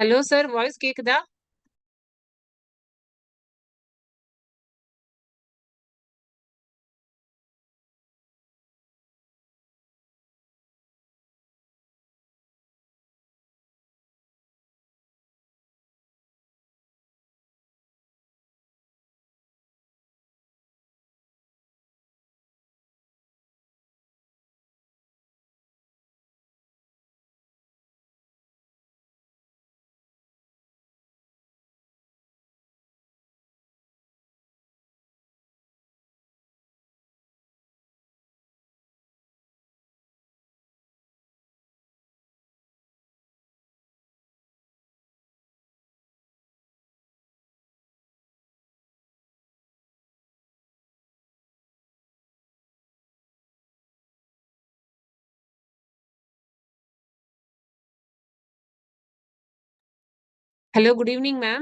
Hello sir, voice கேக்குதா? Hello, good evening, ma'am.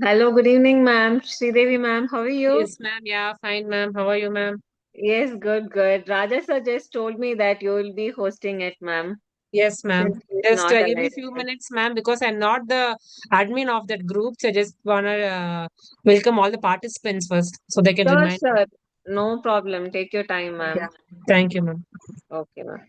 Hello, good evening, ma'am. Sridevi, ma'am. How are you? Yes, ma'am. Yeah, fine, ma'am. How are you, ma'am? Yes, good, good. Raja sir just told me that you will be hosting it, ma'am, Yes, ma'am. since he's Just not give me a alive. few minutes, ma'am, because I'm not the admin of that group. So I just wanna welcome all the participants first, so they can Sure, remind. sir. No problem. Take your time, Yeah. ma'am. Thank you, ma'am. Okay, ma'am.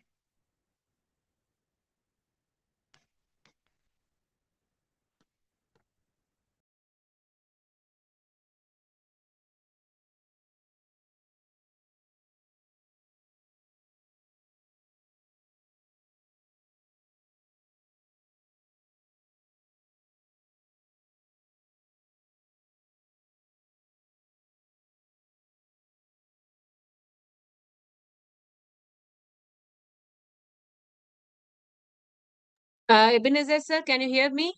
Ebenezer, sir, can you hear me?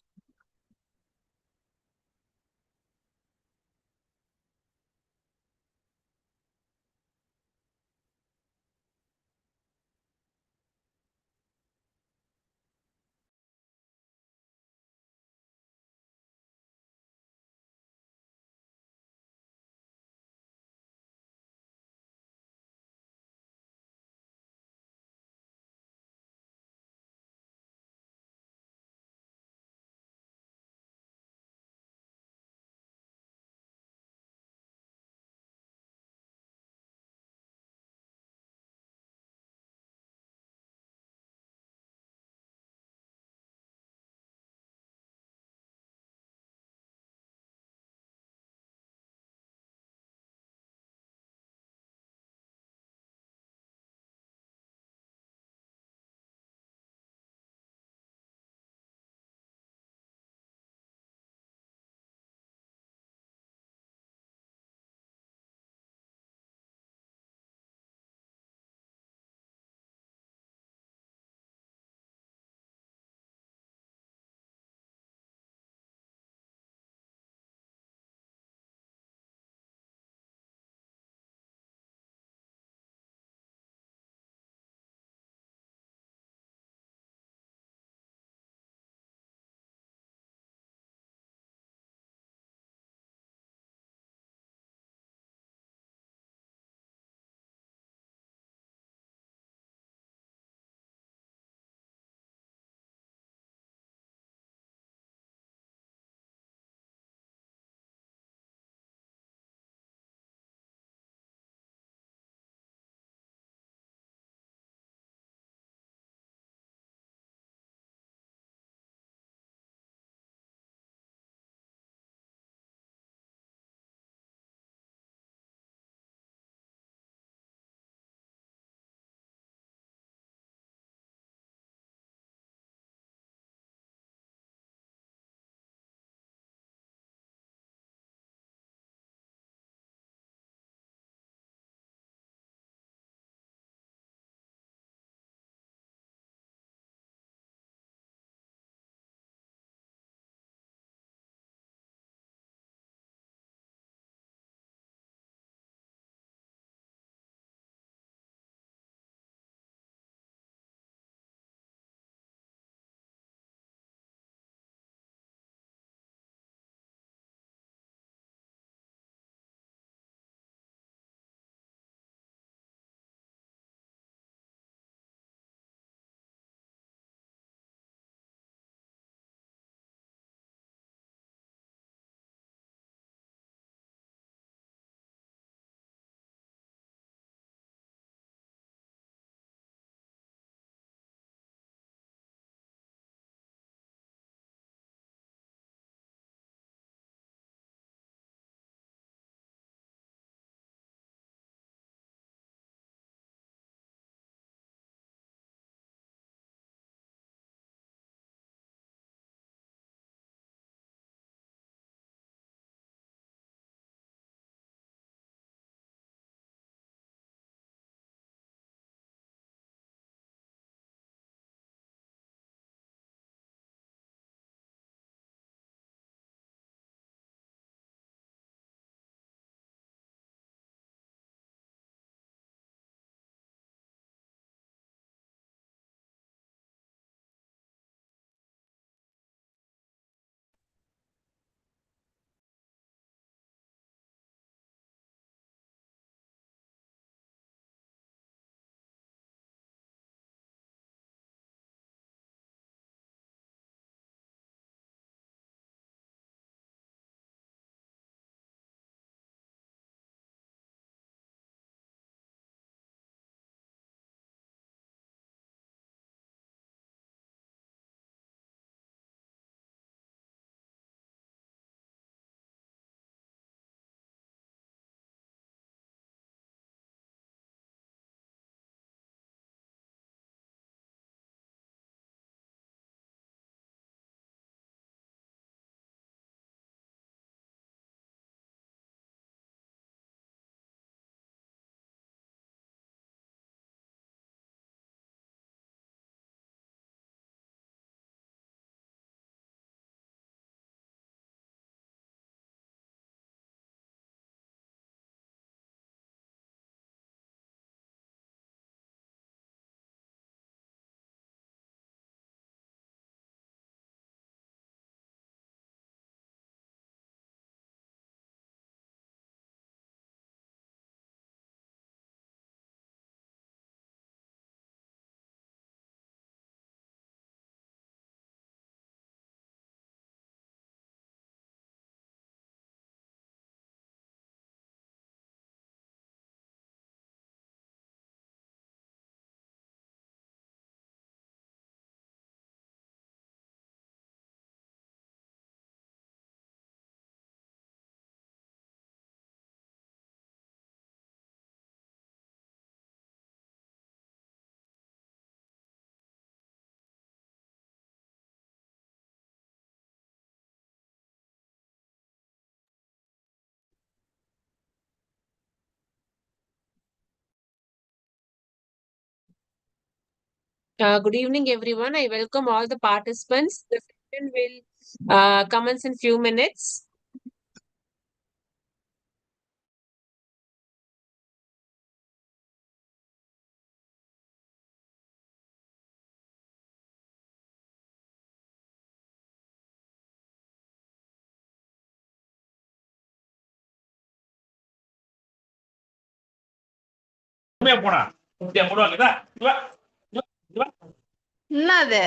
Good evening, everyone. I welcome all the participants. The session will commence in few minutes. என்னது?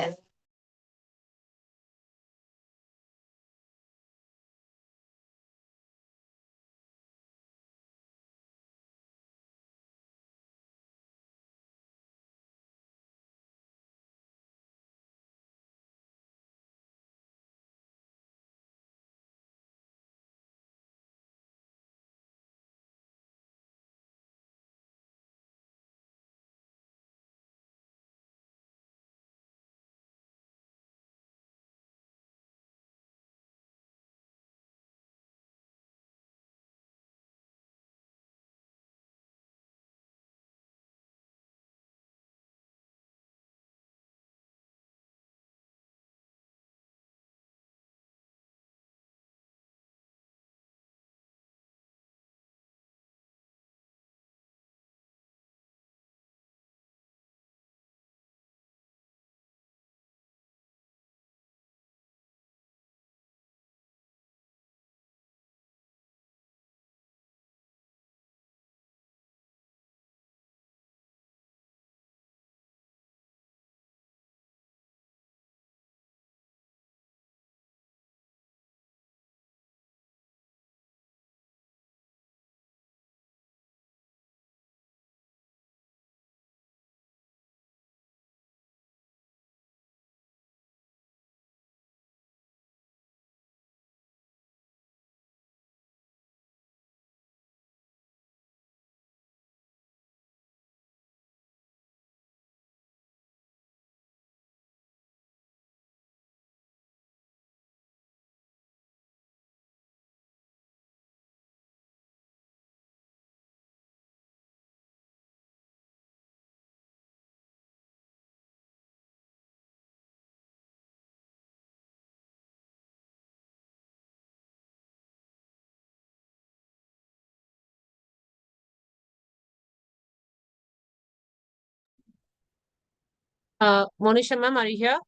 Monisha ma'am, are you here?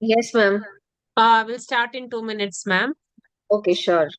Yes, ma'am. We'll start in 2 minutes, ma'am. Okay, sure.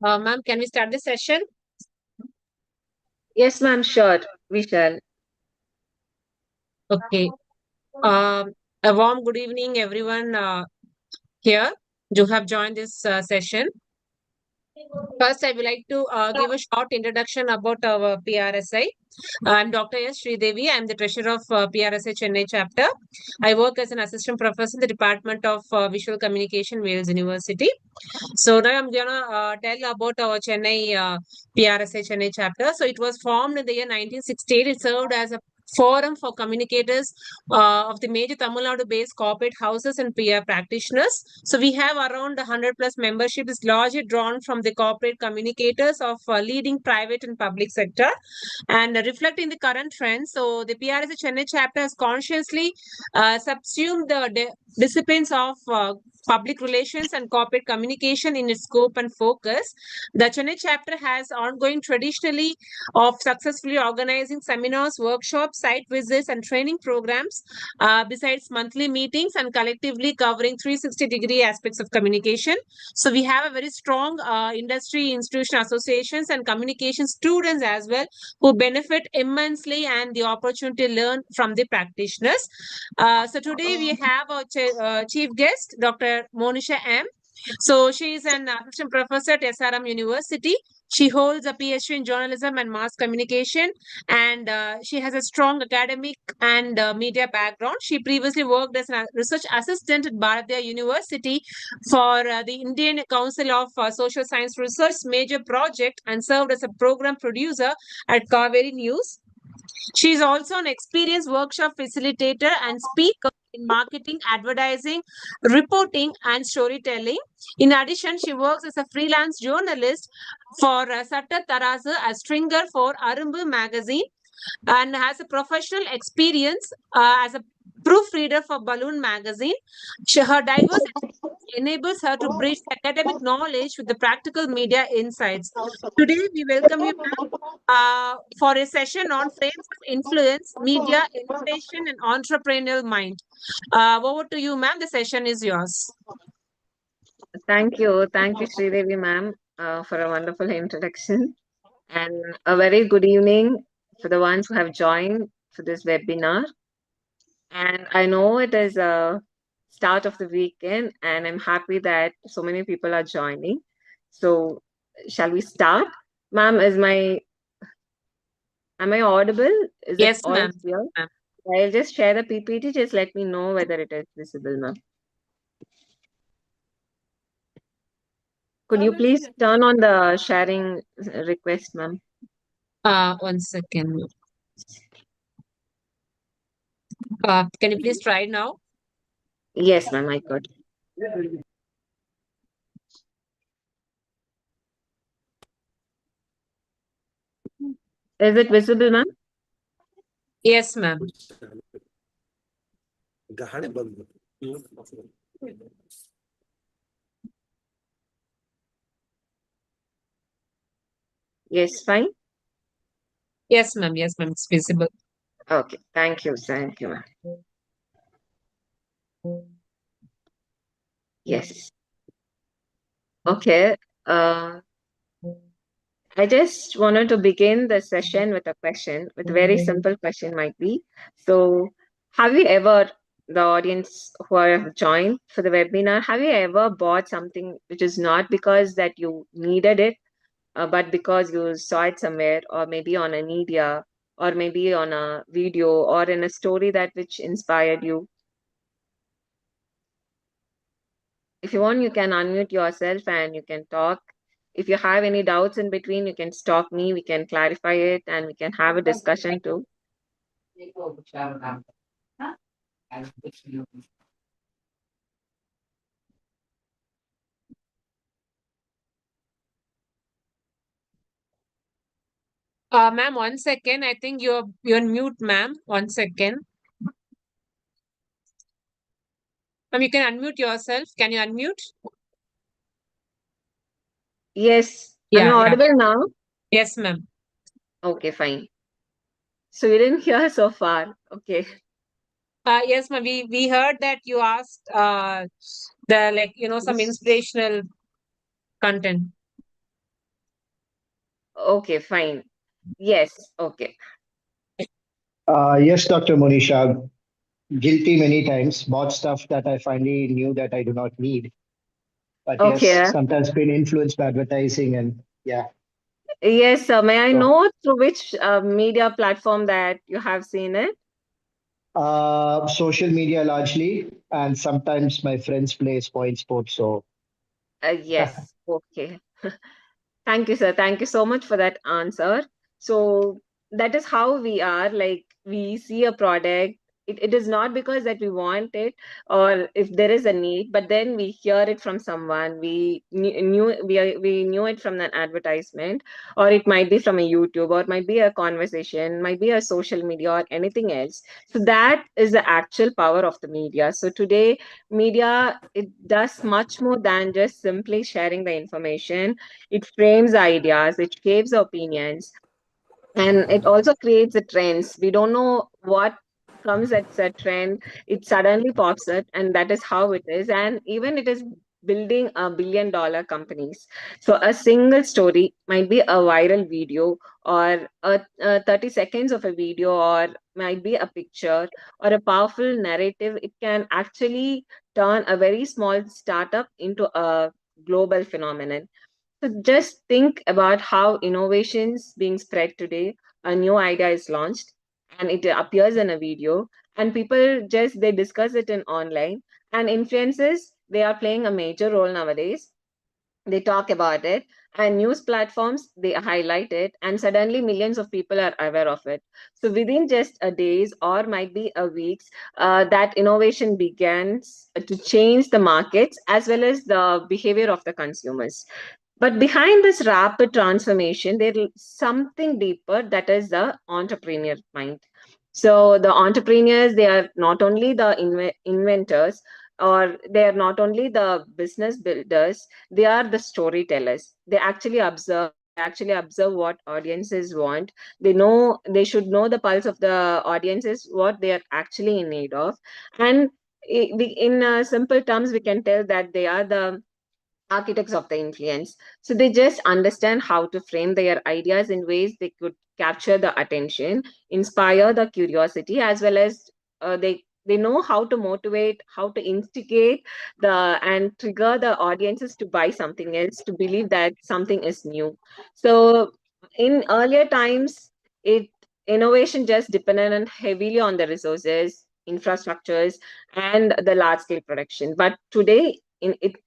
Ma'am, can we start the session? Yes, ma'am, sure. We shall. Okay. A warm good evening, everyone here who have joined this session. First, I would like to give a short introduction about our PRSI. I'm Dr. S. Sridevi. I'm the treasurer of PRSI Chennai chapter. I work as an assistant professor in the Department of Visual Communication, Wales University. So now I'm gonna tell about our Chennai PRSI Chennai chapter. So it was formed in the year 1968. It served as a forum for communicators of the major Tamil Nadu-based corporate houses and PR practitioners. So we have around 100 plus membership is largely drawn from the corporate communicators of leading private and public sector and reflecting the current trends. So the PRSI Chennai chapter has consciously subsumed the disciplines of public relations and corporate communication in its scope and focus. The Chennai chapter has ongoing traditionally of successfully organizing seminars, workshops, site visits, and training programs, besides monthly meetings and collectively covering 360-degree aspects of communication. So we have a very strong industry, institution associations, and communication students as well who benefit immensely and the opportunity to learn from the practitioners. So today we have our chief guest, Dr. Monisha M. So she is an assistant professor at SRM University. She holds a PhD in journalism and mass communication, and she has a strong academic and media background. She previously worked as a research assistant at Bharatiya University for the Indian Council of Social Science Research major project and served as a program producer at Kaveri News. She is also an experienced workshop facilitator and speaker in marketing, advertising, reporting, and storytelling. In addition, she works as a freelance journalist for Satta Tarazu as stringer for Arumbu magazine and has a professional experience as a proofreader for Balloon magazine. Her diverse enables her to bridge academic knowledge with the practical media insights. Today, we welcome you for a session on frames of influence, media, innovation, and entrepreneurial mind. Over to you, ma'am. The session is yours. Thank you. Thank you, Sridevi, ma'am, for a wonderful introduction. And a very good evening for the ones who have joined for this webinar. And I know it is a start of the weekend, and I'm happy that so many people are joining. So, shall we start? Ma'am, am I audible? Is it Yes, all ma'am. clear? Ma'am. I'll just share the PPT. Just let me know whether it is visible, ma'am. Could you please turn on the sharing request, ma'am? 1 second. Can you please try now? Yes, ma'am, I could. Is it visible, ma'am? Yes, ma'am. Yes, fine. Yes, ma'am. Yes, ma'am. It's visible. Okay, thank you. Thank you, ma'am. Yes. Okay. I just wanted to begin the session with a question, with a very simple question, might be. So, have you ever, the audience who have joined for the webinar, have you ever bought something which is not because that you needed it, but because you saw it somewhere, or maybe on a media, or maybe on a video, or in a story that which inspired you? If you want, you can unmute yourself and you can talk. If you have any doubts in between, you can stop me. We can clarify it and we can have a discussion too. Ma'am, 1 second. I think you're on mute, ma'am. 1 second. Ma'am, you can unmute yourself. Can you unmute? Yes. Am I Yeah, yeah. audible now? Yes, ma'am. Okay, fine. So you didn't hear so far. Okay. Yes, ma'am. We heard that you asked the some inspirational content. Okay, fine. Yes, okay. Yes, Dr. Monisha, guilty many times, bought stuff that I finally knew that I do not need. But yes, Okay. sometimes been influenced by advertising and yeah. Yes, may I So, know through which media platform that you have seen it? social media largely, and sometimes my friends play point sports. So Yes, okay. Thank you, sir. Thank you so much for that answer. So that is how we are. Like we see a product. It is not because that we want it or if there is a need, but then we hear it from someone. We knew it from an advertisement, or it might be from a YouTube, or it might be a conversation, might be a social media or anything else. So that is the actual power of the media. So today, media it does much more than just simply sharing the information. It frames ideas, it shapes opinions, and it also creates the trends. We don't know what comes as a trend. It suddenly pops up, and that is how it is. And even it is building $1 billion companies. So a single story might be a viral video or a 30 seconds of a video or might be a picture or a powerful narrative. It can actually turn a very small startup into a global phenomenon. So just think about how innovations being spread today. A new idea is launched and it appears in a video, and people just they discuss it in online, and influencers they are playing a major role nowadays. They talk about it, and news platforms they highlight it, and suddenly millions of people are aware of it. So within just a days or might be a weeks, that innovation begins to change the markets as well as the behavior of the consumers. But behind this rapid transformation, there is something deeper, that is the entrepreneur mind. So the entrepreneurs, they are not only the inventors or they are not only the business builders, they are the storytellers. They actually observe what audiences want. They know they should know the pulse of the audiences, what they are actually in need of. And in simple terms, we can tell that they are the architects of the influence. So they just understand how to frame their ideas in ways they could capture the attention, inspire the curiosity, as well as they know how to motivate, how to instigate the and trigger the audiences to buy something else, to believe that something is new. So in earlier times, it innovation just depended on heavily on the resources, infrastructures, and the large scale production. But today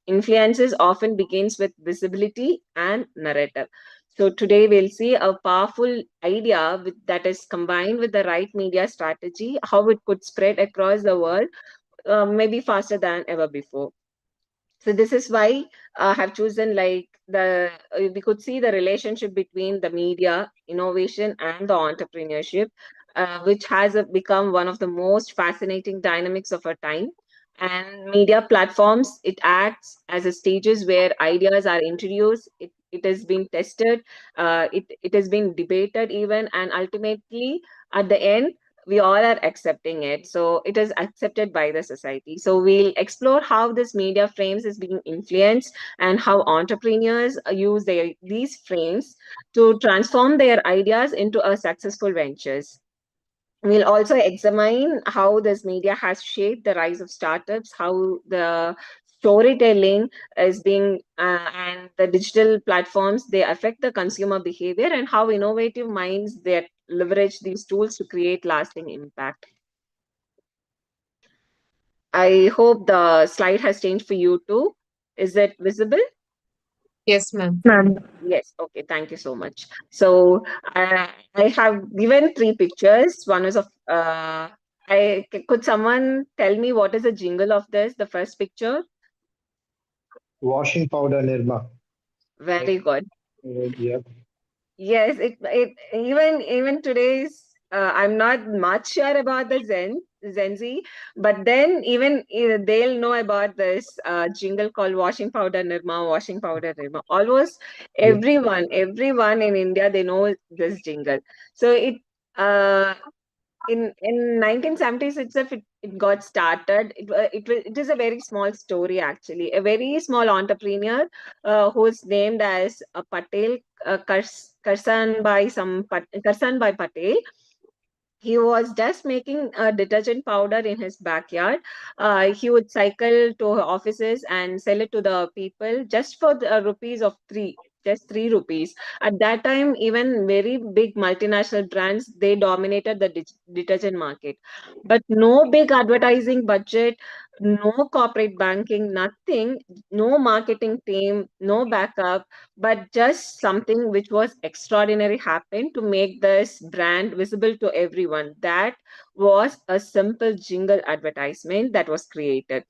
influences often begins with visibility and narrative. So today we'll see a powerful idea that is combined with the right media strategy, how it could spread across the world, maybe faster than ever before. So this is why I have chosen like the we could see the relationship between the media innovation and the entrepreneurship, which has become one of the most fascinating dynamics of our time. And media platforms, it acts as a stages where ideas are introduced, it has been tested, it has been debated even, and ultimately at the end we all are accepting it, so it is accepted by the society. So we'll explore how this media frames is being influenced and how entrepreneurs use these frames to transform their ideas into a successful ventures. We'll also examine how this media has shaped the rise of startups, how the storytelling is being and the digital platforms they affect the consumer behavior, and how innovative minds that leverage these tools to create lasting impact. I hope the slide has changed for you too. Is it visible? Yes, ma'am. Ma'am. Yes. Okay. Thank you so much. So I have given three pictures. One is of could someone tell me what is the jingle of this? The first picture. washing powder, Nirma. Very good. Yeah. Yes, it even today's I'm not much sure about the Gen Z, but then even they'll know about this jingle called washing powder Nirma, washing powder Nirma. Almost Yeah. everyone in India they know this jingle. So uh in 1970s itself it got started. It is a very small story actually. A very small entrepreneur who's named as Patel Karsan by Patel. He was just making a detergent powder in his backyard. He would cycle to offices and sell it to the people just for the rupees of three, just 3 rupees. At that time, even very big multinational brands, they dominated the detergent market. But no big advertising budget, no corporate banking, nothing, no marketing team, no backup, but just something which was extraordinary happened to make this brand visible to everyone. That was a simple jingle advertisement that was created.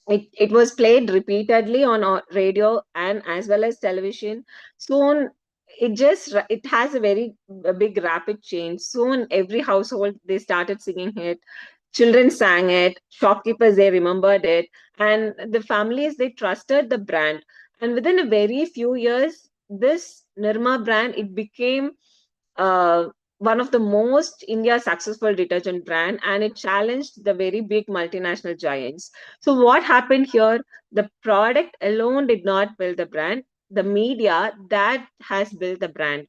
It was played repeatedly on radio and as well as television. Soon it has a big rapid change. Soon every household they started singing it. Children sang it, shopkeepers they remembered it, and the families they trusted the brand. And within a very few years, this Nirma brand it became uh, one of the most India successful detergent brand, and it challenged the very big multinational giants. So what happened here? The product alone did not build the brand. The media that has built the brand.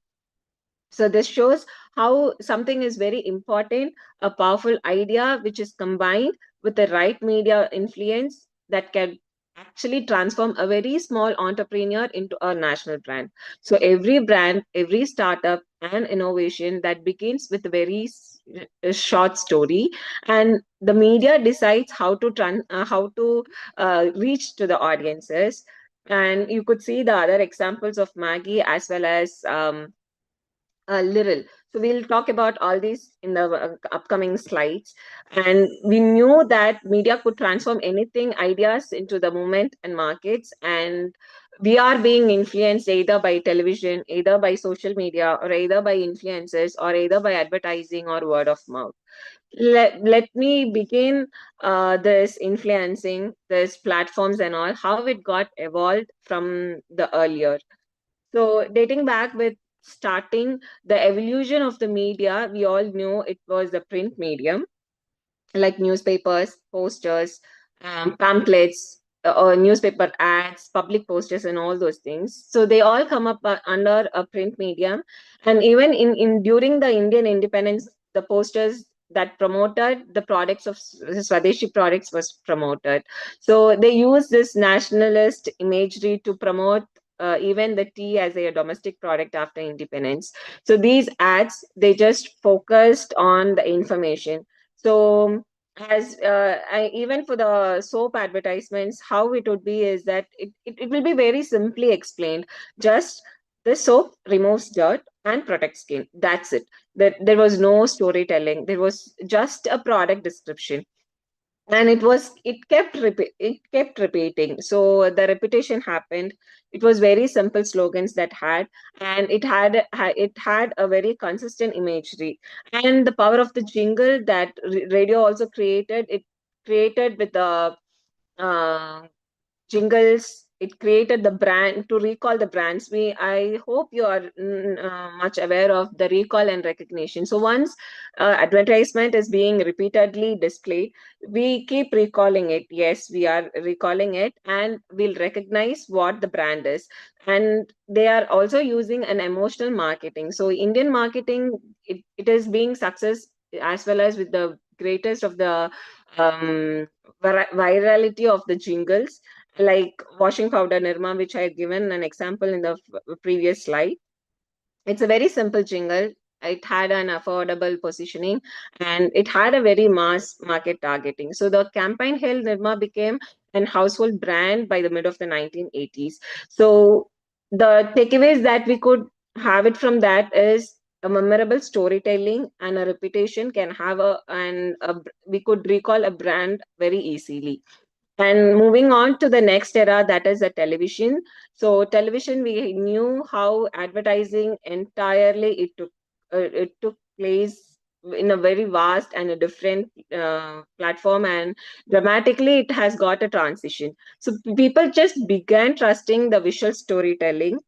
So this shows how something is very important, a powerful idea which is combined with the right media influence that can actually transform a very small entrepreneur into a national brand. So every brand, every startup and innovation that begins with a very short story, and the media decides how to reach to the audiences. And you could see the other examples of Maggie as well as little. So we'll talk about all these in the upcoming slides. And we knew that media could transform anything, ideas into the movement and markets. And we are being influenced either by television, either by social media, or either by influencers, or either by advertising or word of mouth. Let me begin this influencing, this platforms and all, how it got evolved from the earlier. So dating back with starting the evolution of the media, we all knew it was the print medium like newspapers, posters, pamphlets, or newspaper ads, public posters, and all those things. So they all come up under a print medium. And even in during the Indian independence, the posters that promoted the products of Swadeshi products was promoted. So they use this nationalist imagery to promote even the tea as a domestic product after independence. So these ads, they just focused on the information. So even for the soap advertisements, how it would be is that it will be very simply explained. Just the soap removes dirt and protects skin. That's it. There was no storytelling. There was just a product description, and it kept repeating. So the repetition happened. It was very simple slogans that had, and it had a very consistent imagery. And the power of the jingle that radio also created, it created with the uh, jingles, it created the brand to recall the brands. I hope you are much aware of the recall and recognition. So once advertisement is being repeatedly displayed, we keep recalling it. Yes, we are recalling it, and we'll recognize what the brand is. And they are also using an emotional marketing. So Indian marketing, it is being success as well as with the greatest of the virality of the jingles, like washing powder Nirma, which I had given an example in the previous slide. It's a very simple jingle. It had an affordable positioning, and it had a very mass market targeting. So the campaign helped Nirma became an household brand by the mid of the 1980s. So the takeaways that we could have it from that is a memorable storytelling and a reputation can have we could recall a brand very easily. And moving on to the next era, that is the television. So television, we knew how advertising entirely it took place in a very vast and a different platform, and dramatically it has got a transition. So people just began trusting the visual storytelling.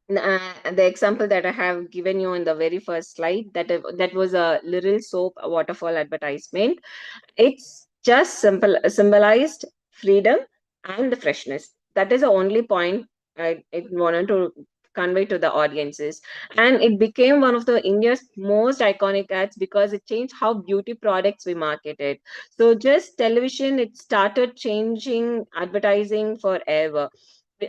The example that I have given you in the very first slide, that was a little soap waterfall advertisement. It's just symbolized freedom and the freshness. That is the only point I wanted to convey to the audiences. And it became one of the India's most iconic ads because it changed how beauty products we marketed. So just television, it started changing advertising forever.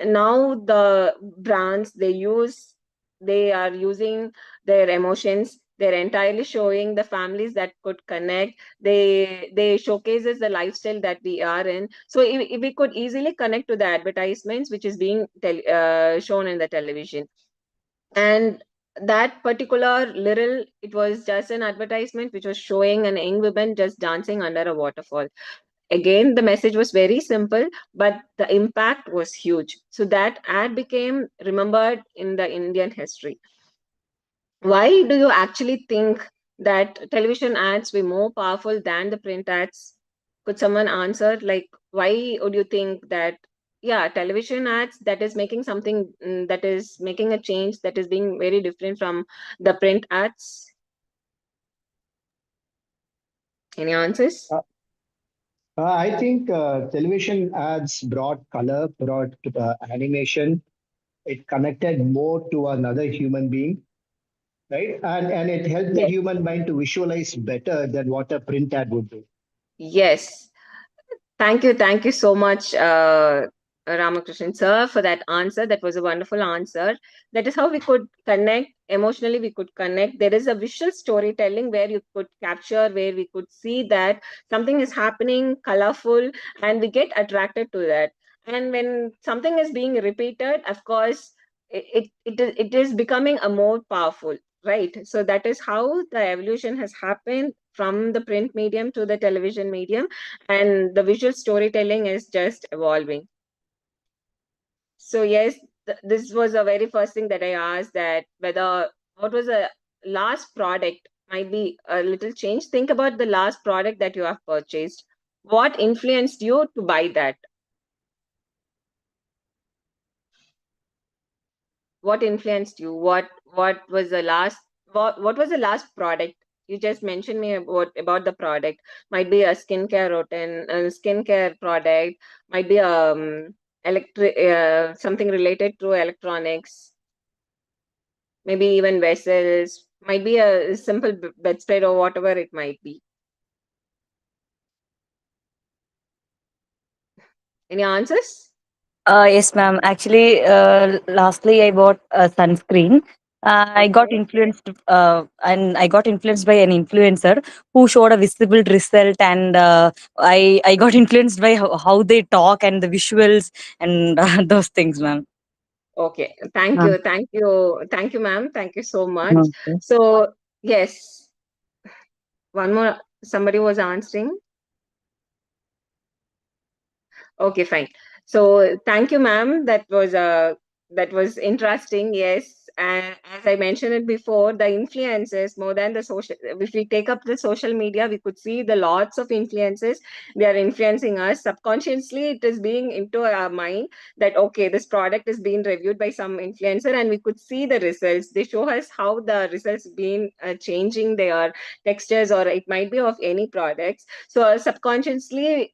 Now the brands, they are using their emotions. They're entirely showing the families that could connect. They showcases the lifestyle that we are in. So if we could easily connect to the advertisements which is being shown in the television. And that particular little, it was just an advertisement which was showing an young woman just dancing under a waterfall. Again, the message was very simple, but the impact was huge. So that ad became remembered in the Indian history. Why do you actually think that television ads were more powerful than the print ads? Could someone answer? Like, why would you think that, yeah, television ads that is making something, that is making a change, that is being very different from the print ads? Any answers? I think television ads brought color, brought animation. It connected more to another human being, right? And it helped the Yes. human mind to visualize better than what a print ad would do. Yes. Thank you so much, Ramakrishnan sir, for that answer. That was a wonderful answer. That is how we could connect emotionally. We could connect. There is a visual storytelling where you could capture, where we could see that something is happening, colorful, and we get attracted to that. And when something is being repeated, of course, it is becoming a more powerful, right? So that is how the evolution has happened from the print medium to the television medium, and the visual storytelling is just evolving. So yes, this was a very first thing that I asked, that whether what was the last product, might be a little change. Think about the last product that you have purchased. What influenced you to buy that? What influenced you? What was the last, what was the last product? You just mentioned me about the product. Might be a skincare routine, a skincare product, might be electric, something related to electronics, maybe even vessels, might be a simple bedspread or whatever it might be. Any answers? Yes, ma'am. Actually, lastly, I bought a sunscreen. I got Okay. influenced, and I got influenced by an influencer who showed a visible result, and I got influenced by how they talk and the visuals and those things, ma'am. Okay, Uh, thank you, ma'am. Thank you so much. okay. So yes, one more. Somebody was answering. Okay, fine. So thank you, ma'am. That was interesting. Yes, and as I mentioned it before, the influences more than the social. If we take up the social media, we could see the lots of influences. They are influencing us subconsciously. It is being into our mind that okay, this product is being reviewed by some influencer, and we could see the results. They show us how the results been changing their textures, or it might be of any products. So subconsciously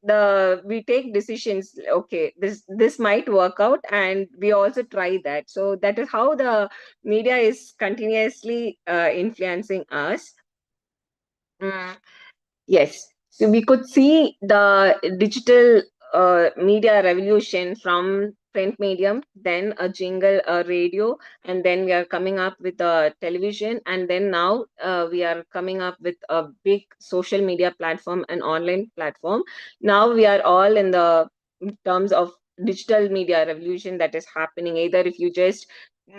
we take decisions, okay, this might work out, and we also try that. So that is how the media is continuously influencing us. Mm. Yes. So we could see the digital media revolution from print medium, then a jingle, a radio, and then we are coming up with a television, and then now we are coming up with a big social media platform, an online platform. Now we are all in the in terms of digital media revolution that is happening. Either if you just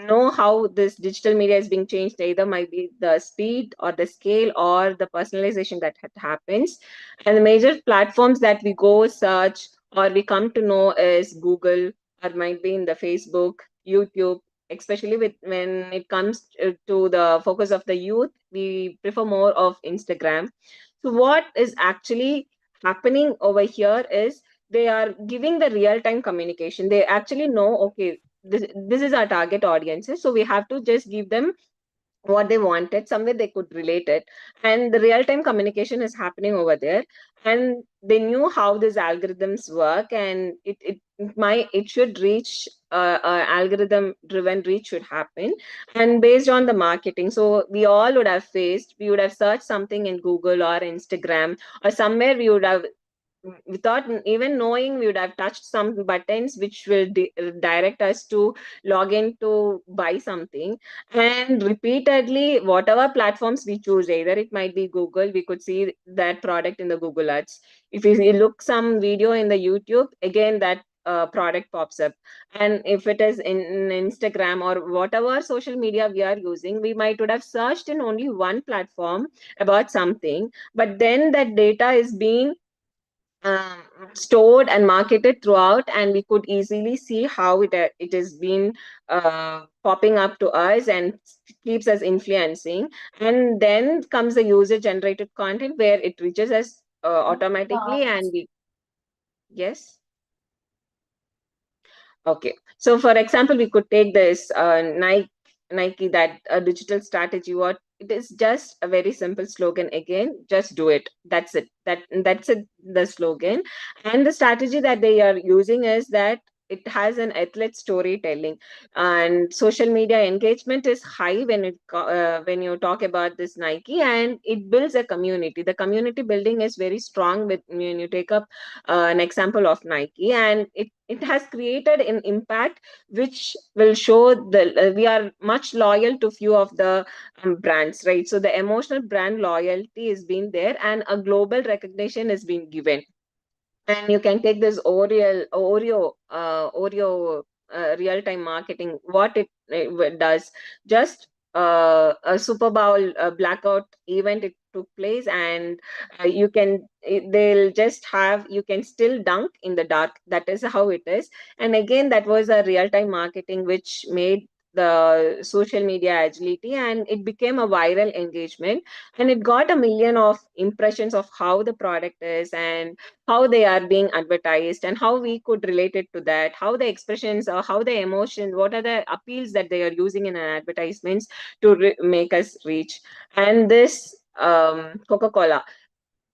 know how this digital media is being changed, either might be the speed or the scale or the personalization that happens. And the major platforms that we go search or we come to know is Google, or might be in the Facebook, YouTube. Especially with when it comes to the focus of the youth, we prefer more of Instagram. So what is actually happening over here is they are giving the real time communication. They actually know, okay, this is our target audiences, so we have to just give them what they wanted, somewhere they could relate it, and the real time communication is happening over there, and they knew how these algorithms work, and it should reach, algorithm driven reach should happen, and based on the marketing. So we would have searched something in Google or Instagram or somewhere, we would have, without even knowing, we would have touched some buttons which will direct us to log in to buy something. And repeatedly, whatever platforms we choose, either it might be Google, we could see that product in the Google ads. If we look some video in the YouTube, again that product pops up. And if it is in Instagram or whatever social media we are using, we might would have searched in only one platform about something, but then that data is being um, stored and marketed throughout, and we could easily see how it has been popping up to us and keeps us influencing. And then comes the user generated content where it reaches us automatically, and we, yes. Okay. So, for example, we could take this Nike, that digital strategy. What it is, just a very simple slogan. Again, just do it. That's it. That's it. The slogan, and the strategy that they are using is that it has an athlete storytelling, and social media engagement is high when you talk about this Nike, and it builds a community. The community building is very strong with when you take up an example of Nike, and it has created an impact which will show we are much loyal to few of the brands, right? So the emotional brand loyalty is being there, and a global recognition is being given. And you can take this Oreo real time marketing. What it does, just a Super Bowl blackout event, it took place, and they'll just have, you can still dunk in the dark. That is how it is. And again, that was a real time marketing which made the social media agility, and it became a viral engagement, and it got a million of impressions of how the product is, and how they are being advertised, and how we could relate it to that, how the expressions or how the emotion, what are the appeals that they are using in an advertisements to make us reach. And this Coca-Cola,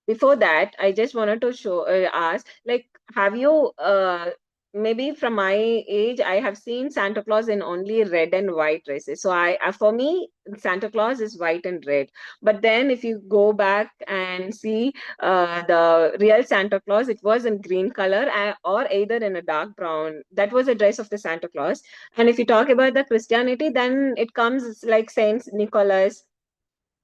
before that, I just wanted to ask, like, have you maybe from my age, I have seen Santa Claus in only red and white dresses. So for me, Santa Claus is white and red. But then if you go back and see the real Santa Claus, it was in green color, or either in a dark brown. That was a dress of the Santa Claus. And if you talk about the Christianity, then it comes like Saint Nicholas,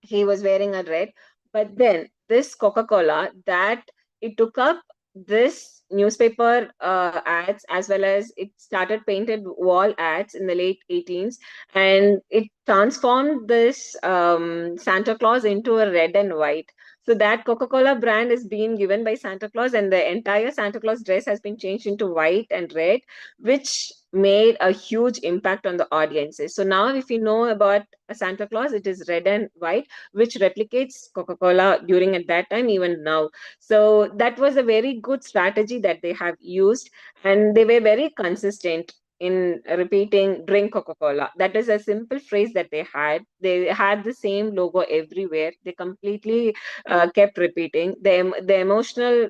he was wearing a red. But then this Coca-Cola, that it took up this newspaper ads, as well as it started painted wall ads in the late 18s, and it transformed this Santa Claus into a red and white. So that Coca-Cola brand is being given by Santa Claus, and the entire Santa Claus dress has been changed into white and red, which made a huge impact on the audiences. So now if you know about a Santa Claus, it is red and white, which replicates Coca-Cola during at that time, even now. So that was a very good strategy that they have used, and they were very consistent in repeating drink Coca-Cola. That is a simple phrase that they had. They had the same logo everywhere. They completely kept repeating. The emotional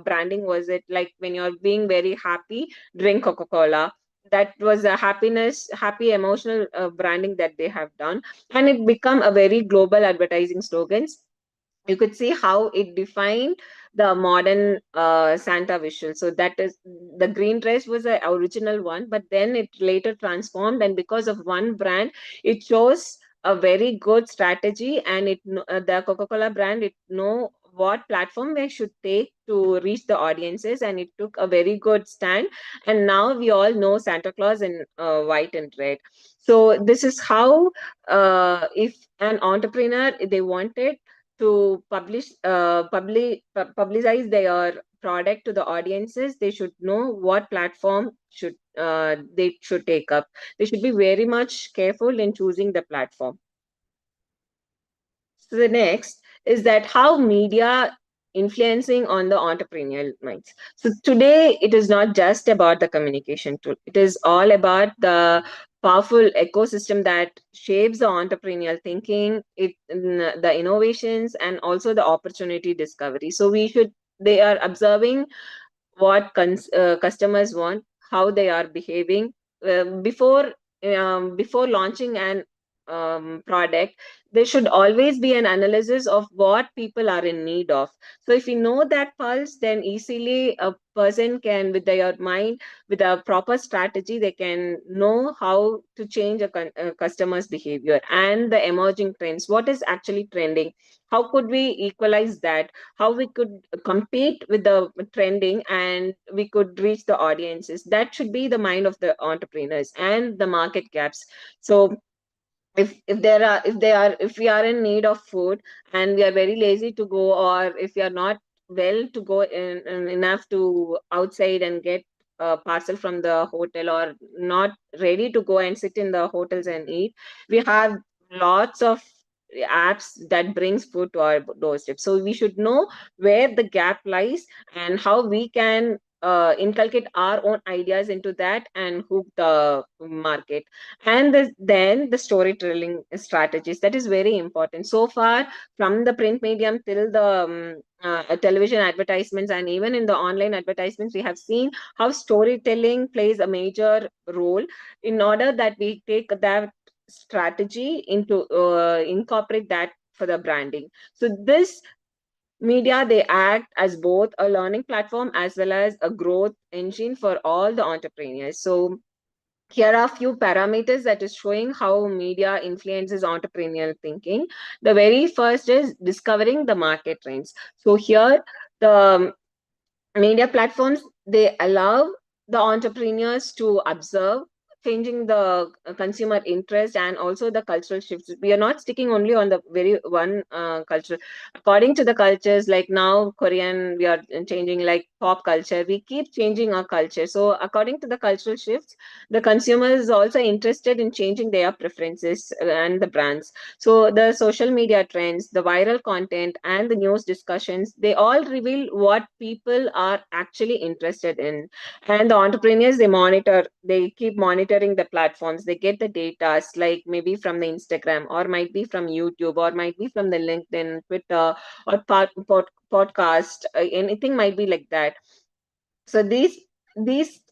branding was it, like when you're being very happy, drink Coca-Cola. That was a happy emotional branding that they have done, and it become a very global advertising slogans. You could see how it defined the modern Santa visual. So that is, the green dress was the original one, but then it later transformed, and because of one brand, it shows a very good strategy, and the Coca-Cola brand, it know what platform they should take to reach the audiences, and it took a very good stand. And now we all know Santa Claus in white and red. So this is how, if an entrepreneur, they wanted to publicize their product to the audiences, they should know what platform should they should take up. They should be very much careful in choosing the platform. So the next is that how media influencing on the entrepreneurial minds. So today it is not just about the communication tool. It is all about the powerful ecosystem that shapes the entrepreneurial thinking, the innovations, and also the opportunity discovery. So they are observing what customers want, how they are behaving before launching an product. There should always be an analysis of what people are in need of. So if you know that pulse, then easily a person can, with their mind, with a proper strategy, they can know how to change a customer's behavior and the emerging trends. What is actually trending? How could we equalize that? How we could compete with the trending and we could reach the audiences? That should be the mind of the entrepreneurs, and the market gaps. So if we are in need of food and we are very lazy to go, or if we are not well to go in enough to outside and get a parcel from the hotel, or not ready to go and sit in the hotels and eat, we have lots of apps that brings food to our doorstep. So we should know where the gap lies and how we can inculcate our own ideas into that and hook the market. And then the storytelling strategies, that is very important. So far, from the print medium till the television advertisements, and even in the online advertisements, we have seen how storytelling plays a major role in order that we take that strategy into incorporate that for the branding. So this media, they act as both a learning platform as well as a growth engine for all the entrepreneurs. So here are a few parameters that is showing how media influences entrepreneurial thinking. The very first is discovering the market trends. So here, the media platforms, they allow the entrepreneurs to observe changing the consumer interest and also the cultural shifts. We are not sticking only on the very one culture. According to the cultures, like now Korean, we are changing, like pop culture, we keep changing our culture. So according to the cultural shifts, the consumer is also interested in changing their preferences and the brands. So the social media trends, the viral content, and the news discussions, they all reveal what people are actually interested in. And the entrepreneurs, they keep monitoring the platforms. They get the data, like maybe from the Instagram, or might be from YouTube, or might be from the LinkedIn, Twitter, or podcast. Anything might be like that. So these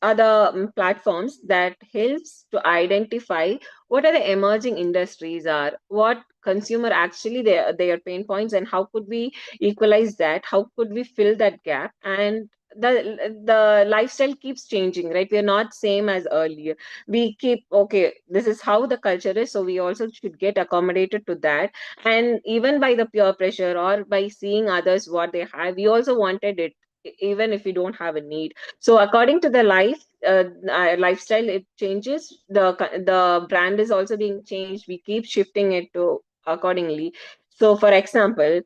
are the platforms that helps to identify what are the emerging industries are, what consumer actually their pain points, and how could we equalize that, how could we fill that gap. And the lifestyle keeps changing, right? We're not same as earlier. We keep, okay, this is how the culture is, so we also should get accommodated to that. And even by the peer pressure or by seeing others what they have, we also wanted it, even if we don't have a need. So according to the lifestyle, it changes. The brand is also being changed. We keep shifting it to accordingly. So for example,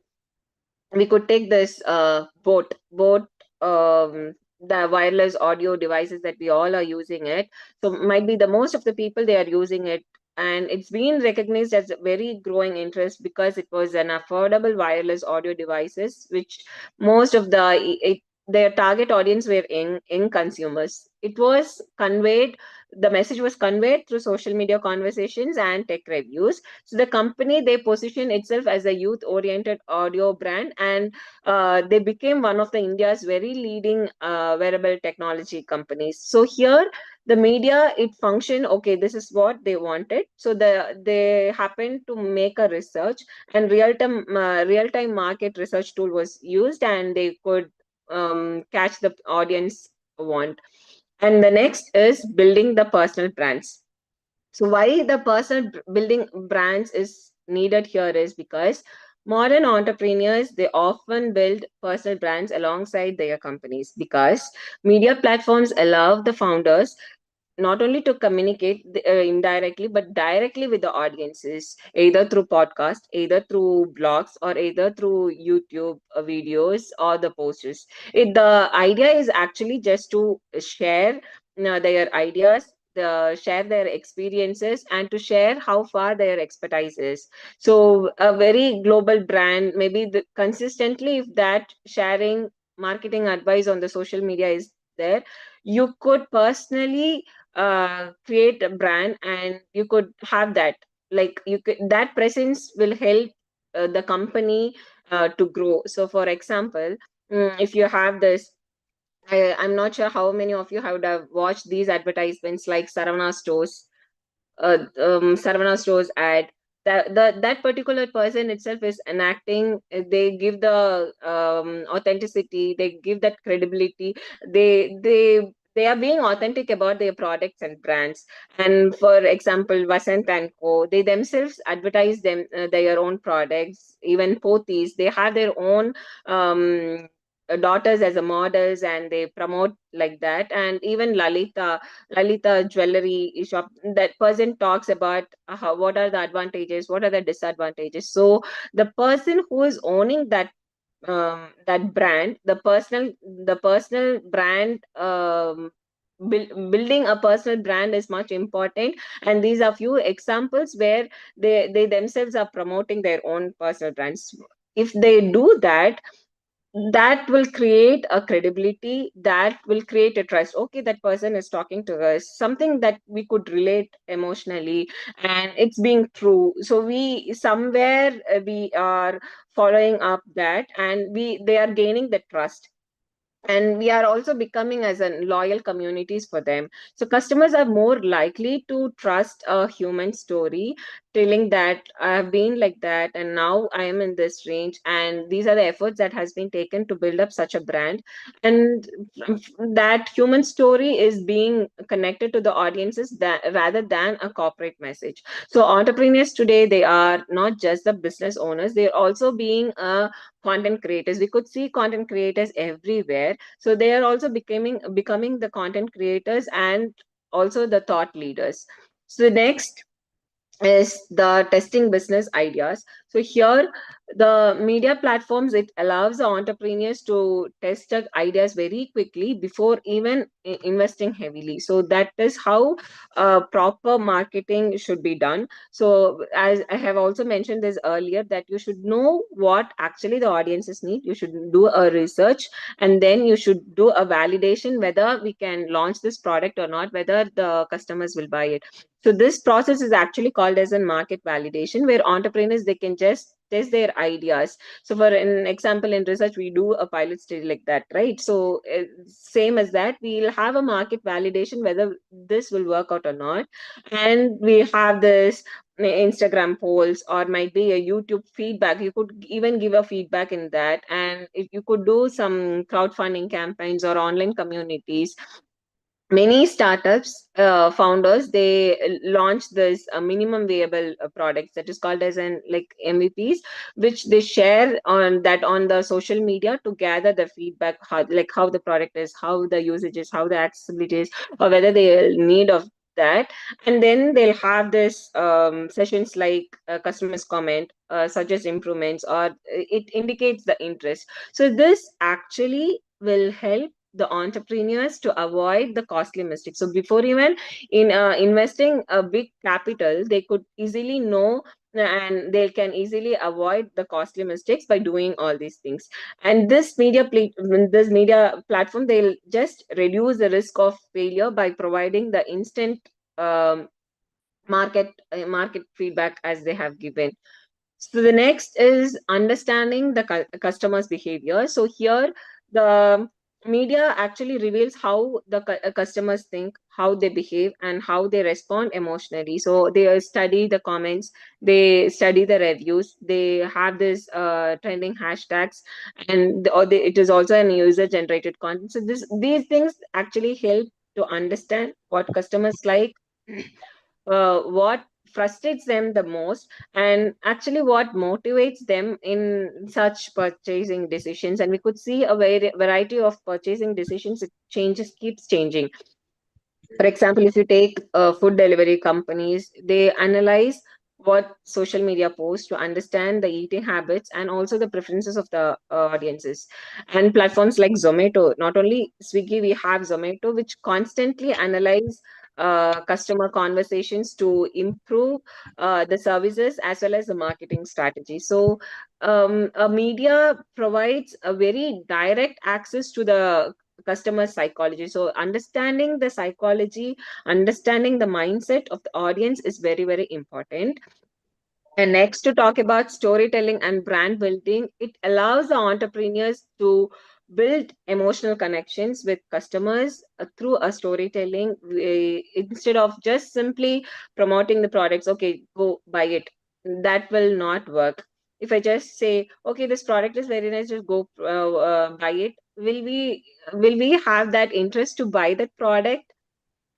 we could take this boat, the wireless audio devices that we all are using it. So might be the most of the people, they are using it, and it's been recognized as a very growing interest because it was an affordable wireless audio devices, which most of their target audience were young consumers. It was conveyed, the message was conveyed through social media conversations and tech reviews. So the company, they position itself as a youth oriented audio brand, and they became one of the India's very leading wearable technology companies. So here the media, it functioned, okay, this is what they wanted. So they happened to make a research, and real time market research tool was used, and they could catch the audience want. And the next is building the personal brands. So why the building brands is needed here is because modern entrepreneurs, they often build personal brands alongside their companies, because media platforms allow the founders not only to communicate indirectly but directly with the audiences, either through podcast, either through blogs, or either through YouTube videos or the posters. The idea is actually just to share their ideas, share their experiences, and to share how far their expertise is. So a very global brand, maybe consistently, if that sharing marketing advice on the social media is there, you could personally create a brand, and you could have that, like you could, that presence will help the company to grow. So for example, if you have this, I'm not sure how many of you would have watched these advertisements like Saravana Stores ad. That particular person itself is enacting. They give the authenticity. They give that credibility. They are being authentic about their products and brands. And for example, Vasant and Co. They themselves advertise their own products. Even Pothys, they have their own daughters as a models, and they promote like that. And even Lalita jewelry shop, that person talks about what are the advantages, what are the disadvantages. So the person who is owning that brand, the personal brand, building a personal brand is much important. And these are few examples where they themselves are promoting their own personal brands. If they do that, that will create a credibility, that will create a trust. Okay, that person is talking to us something that we could relate emotionally, and it's being true. So we somewhere we are following up that, and they are gaining the trust, and we are also becoming as a loyal communities for them. So customers are more likely to trust a human story, telling that I have been like that and now I am in this range, and these are the efforts that has been taken to build up such a brand. And that human story is being connected to the audiences, that rather than a corporate message. So entrepreneurs today, they are not just the business owners, they're also being content creators. We could see content creators everywhere. So they are also becoming the content creators and also the thought leaders. So next is the testing business ideas. So here, the media platforms, it allows the entrepreneurs to test the ideas very quickly before even investing heavily. So that is how proper marketing should be done. So as I have also mentioned this earlier, that you should know what actually the audiences need. You should do a research, and then you should do a validation whether we can launch this product or not, whether the customers will buy it. So this process is actually called as a market validation, where entrepreneurs, they can just test their ideas. So for an example, in research, we do a pilot study like that, right? So same as that, we'll have a market validation whether this will work out or not. And we have this Instagram polls, or might be a YouTube feedback. You could even give a feedback in that, and if you could do some crowdfunding campaigns or online communities. Many startups founders, they launch this minimum viable products, that is called as an like MVPs, which they share on the social media to gather the feedback, how the product is, how the usage is, how the accessibility is, or whether they need of that. And then they'll have this sessions like customers comment, suggest improvements, or it indicates the interest. So this actually will help the entrepreneurs to avoid the costly mistakes. So before even in investing a big capital, they could easily know, and they can easily avoid the costly mistakes by doing all these things. And this media platform, they'll just reduce the risk of failure by providing the instant um, market feedback as they have given. So the next is understanding the customer's behavior. So here, the media actually reveals how the customers think, how they behave, and how they respond emotionally. So they study the comments, they study the reviews, they have this trending hashtags, and it is also an user generated content. So these things actually help to understand what customers like, what frustrates them the most, and actually what motivates them in such purchasing decisions. And we could see a variety of purchasing decisions. It keeps changing. For example, if you take food delivery companies, they analyze what social media posts to understand the eating habits and also the preferences of the audiences. And platforms like Zomato, not only Swiggy, we have Zomato, which constantly analyze customer conversations to improve the services as well as the marketing strategy. So a media provides a very direct access to the customer psychology. So understanding the psychology, understanding the mindset of the audience is very, very important. And next, to talk about storytelling and brand building, it allows the entrepreneurs to build emotional connections with customers through a storytelling, instead of just simply promoting the products. Okay, go buy it. That will not work. If I just say, okay, this product is very nice, just go buy it. Will we have that interest to buy that product?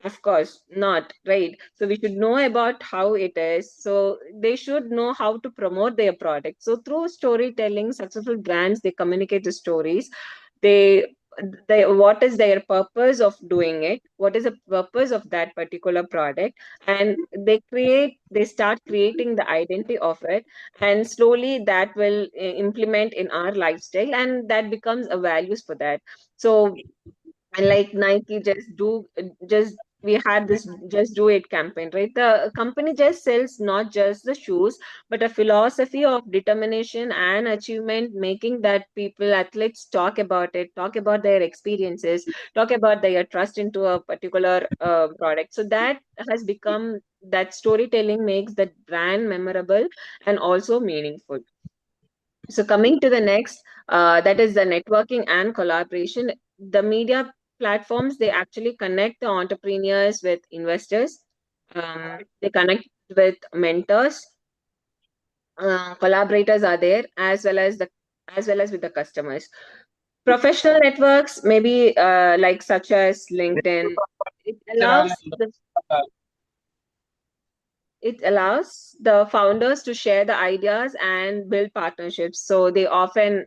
Of course not, right? So we should know about how it is. So they should know how to promote their product. So through storytelling, successful brands, they communicate the stories. They what is their purpose of doing it? What is the purpose of that particular product? And they start creating the identity of it, and slowly that will implement in our lifestyle, and that becomes a values for that. So, and like Nike, just we had this just do it campaign, right? The company just sells not just the shoes, but a philosophy of determination and achievement, making that people, athletes, talk about it, talk about their experiences, talk about their trust into a particular product. So that has become, that storytelling makes that brand memorable and also meaningful. So coming to the next, that is the networking and collaboration. The media platforms, they actually connect the entrepreneurs with investors. They connect with mentors. Collaborators are there, as well as with the customers. Professional networks, maybe like such as LinkedIn, it allows the it allows the founders to share the ideas and build partnerships. So they often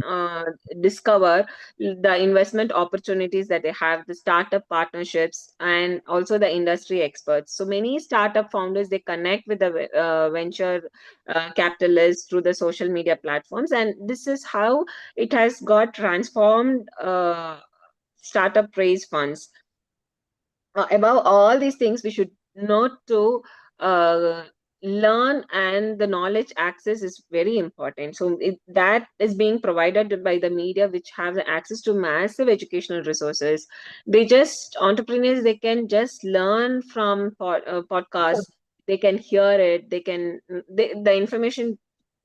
discover the investment opportunities that they have, the startup partnerships, and also the industry experts. So many startup founders, they connect with the venture capitalists through the social media platforms, and this is how it has got transformed startup raise funds. Above all these things, we should know to uh, learn, and the knowledge access is very important. So that is being provided by the media, which have the access to massive educational resources. Entrepreneurs, they can just learn from podcasts. They can hear it, the information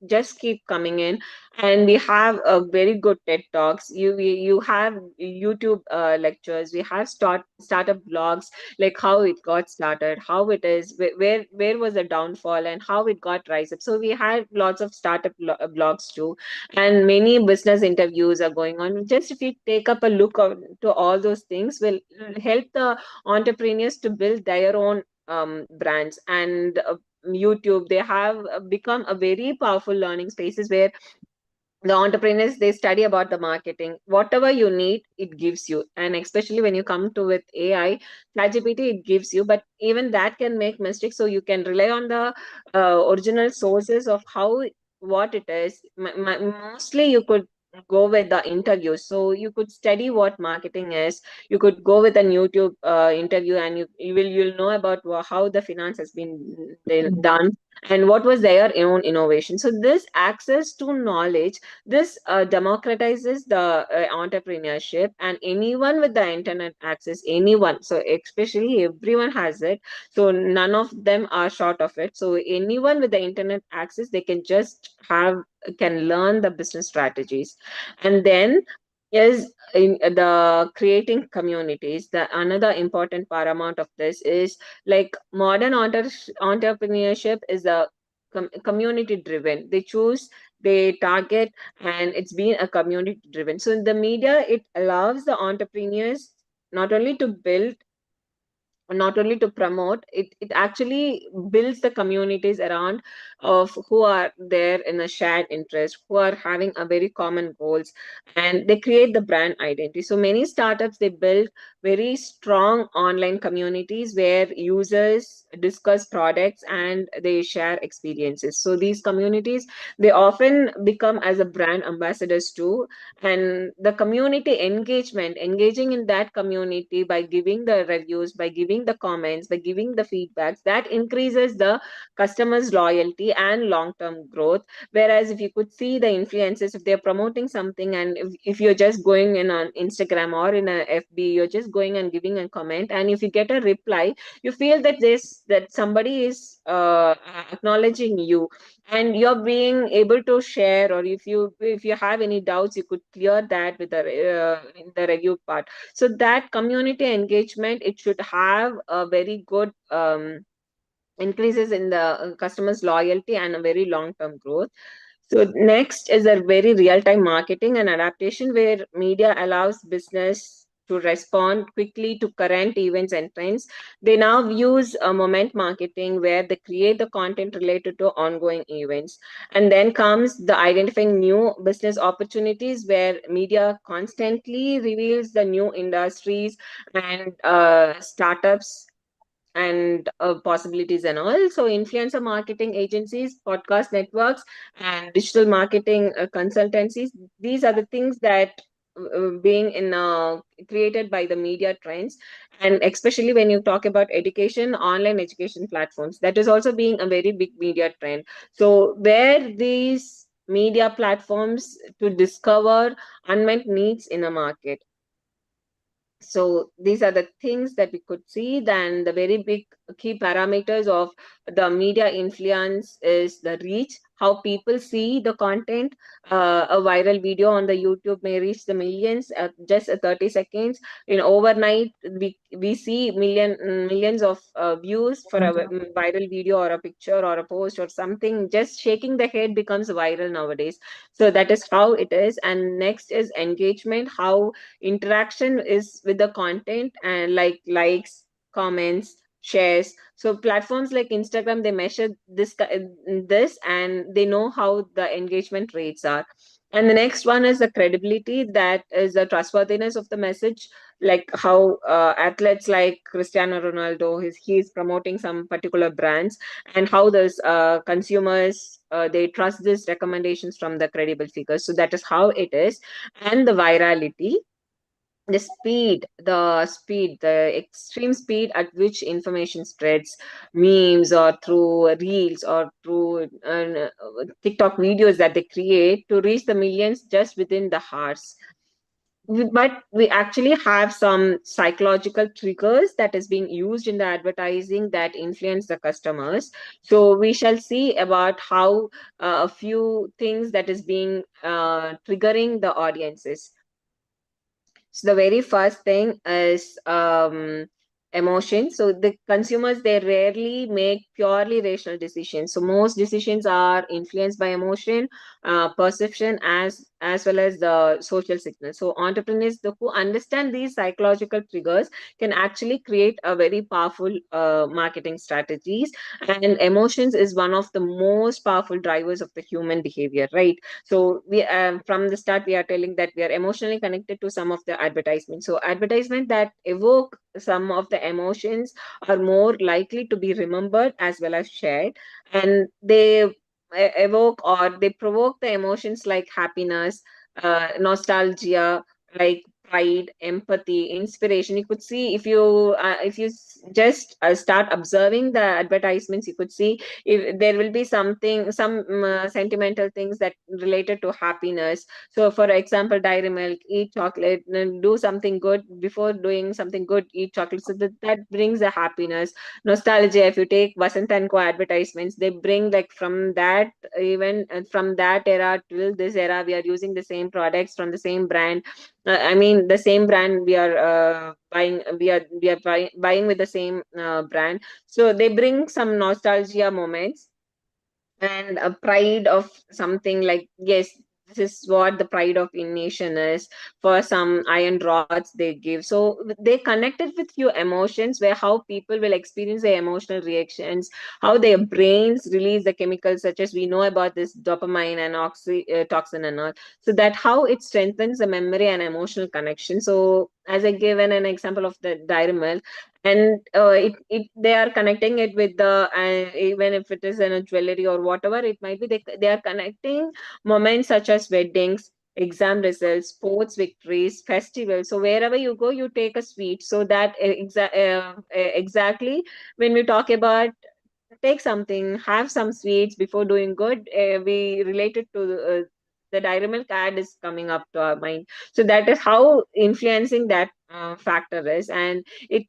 just keep coming in. And we have a very good TED talks. You have YouTube lectures. We have startup blogs, like how it got started, how it is, where was the downfall, and how it got rise up. So we had lots of startup blogs too, and many business interviews are going on. Just if you take up a look to all those things, will help the entrepreneurs to build their own brands. And YouTube, they have become a very powerful learning spaces, where the entrepreneurs, they study about the marketing. Whatever you need, it gives you. And especially when you come to with AI, ChatGPT, it gives you, but even that can make mistakes. So you can rely on the original sources of how, what it is. Mostly you could go with the interviews. So you could study what marketing is. You could go with an YouTube interview, and you'll know about how the finance has been done, and what was their own innovation. So this access to knowledge, this democratizes the entrepreneurship, and anyone with the internet access, anyone, so especially everyone has it, so none of them are short of it. So anyone with the internet access, they can learn the business strategies. And then is in the creating communities. The another important paramount of this is, like, modern entrepreneurship is a community driven. They target, and it's been a community driven. So in the media, it allows the entrepreneurs not only to build, not only to promote it, it actually builds the communities around of who are there in a shared interest, who are having a very common goals, and they create the brand identity. So many startups, they build very strong online communities where users discuss products and they share experiences. So these communities, they often become as a brand ambassadors too. And the community engagement, engaging in that community by giving the reviews, by giving giving the comments, by giving the feedbacks, that increases the customers loyalty and long term growth. Whereas if you could see the influencers, if they're promoting something, and if you're just going in on Instagram or in a FB, you're just going and giving a comment, and if you get a reply, you feel that this that somebody is acknowledging you, and you're being able to share, or if you have any doubts, you could clear that with the in the review part. So that community engagement, it should have a very good increases in the customers loyalty and a very long term growth. So next is a very real-time marketing and adaptation, where media allows business to respond quickly to current events and trends. They now use moment marketing, where they create the content related to ongoing events. And then comes the identifying new business opportunities, where media constantly reveals the new industries and startups and possibilities and all. So influencer marketing agencies, podcast networks, and digital marketing consultancies, these are the things that being in created by the media trends. And especially when you talk about education, online education platforms, that is also being a very big media trend. So where these media platforms to discover unmet needs in a market. So these are the things that we could see. Then the very big key parameters of the media influence is the reach, how people see the content. A viral video on the YouTube may reach the millions at just 30 seconds. In overnight, we see millions of views for a viral video or a picture or a post or something. Just shaking the head becomes viral nowadays. So that is how it is. And next is engagement, how interaction is with the content, and like likes, comments, shares. So platforms like Instagram, they measure this, and they know how the engagement rates are. And the next one is the credibility, that is the trustworthiness of the message, like how athletes like Cristiano Ronaldo, he is promoting some particular brands, and how those consumers they trust these recommendations from the credible figures. So that is how it is. And the virality, the extreme speed at which information spreads, memes or through reels or through TikTok videos that they create to reach the millions just within the hours. But we actually have some psychological triggers that is being used in the advertising that influence the customers. So we shall see about how a few things that is being triggering the audiences. So the very first thing is emotion. So the consumers, they rarely make purely rational decisions. So most decisions are influenced by emotion, perception, as well as the social signals. So entrepreneurs who understand these psychological triggers can actually create a very powerful marketing strategies. And emotions is one of the most powerful drivers of the human behavior, right? So we from the start we are telling that we are emotionally connected to some of the advertisements. So advertisement that evoke some of the emotions are more likely to be remembered as well as shared, and they evoke or they provoke the emotions like happiness, nostalgia, like pride, empathy, inspiration. You could see if you just start observing the advertisements, you could see if there will be some sentimental things that related to happiness. So for example, dairy milk, eat chocolate, and do something good. Before doing something good, eat chocolate. So that brings a happiness. Nostalgia, if you take Vasant and Co advertisements, they bring like from that, even from that era till this era, we are using the same products from the same brand. I mean, the same brand we are buying. We are buying with the same brand. So they bring some nostalgia moments and a pride of something, like, yes, this is what the pride of in nation is. For some iron rods they give, so they connected with few emotions, where how people will experience their emotional reactions, how their brains release the chemicals, such as we know about this dopamine and oxytocin and all. So that how it strengthens the memory and emotional connection. So as I given an example of the dairy milk, and they are connecting it with the even if it is in a jewelry or whatever it might be, they are connecting moments such as weddings, exam results, sports victories, festivals. So wherever you go, you take a sweet. So that exactly when we talk about take something, have some sweets before doing good, we relate it to the dairy milk ad is coming up to our mind. So that is how influencing that factor is, and it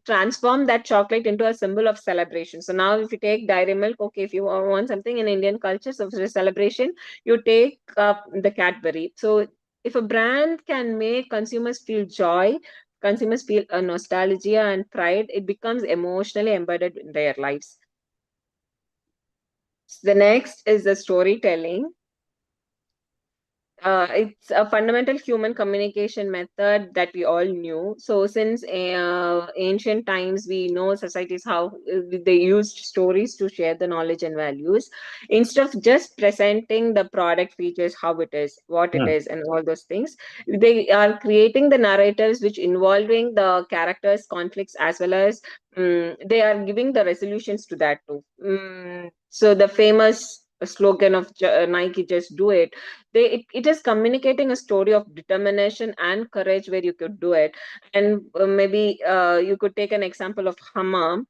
transformed that chocolate into a symbol of celebration. So now if you take dairy milk, okay, if you want something in Indian culture, so for a celebration, you take up the Cadbury. So if a brand can make consumers feel joy, consumers feel a nostalgia and pride, it becomes emotionally embedded in their lives. The next is the storytelling. It's a fundamental human communication method that we all knew. So, since ancient times, we know societies how they used stories to share the knowledge and values. Instead of just presenting the product features, how it is, what it Hmm. is, and all those things, they are creating the narratives which involving the characters, conflicts, as well as they are giving the resolutions to that too. So, the famous slogan of Nike, just do it, it is communicating a story of determination and courage where you could do it. And maybe you could take an example of Hammam,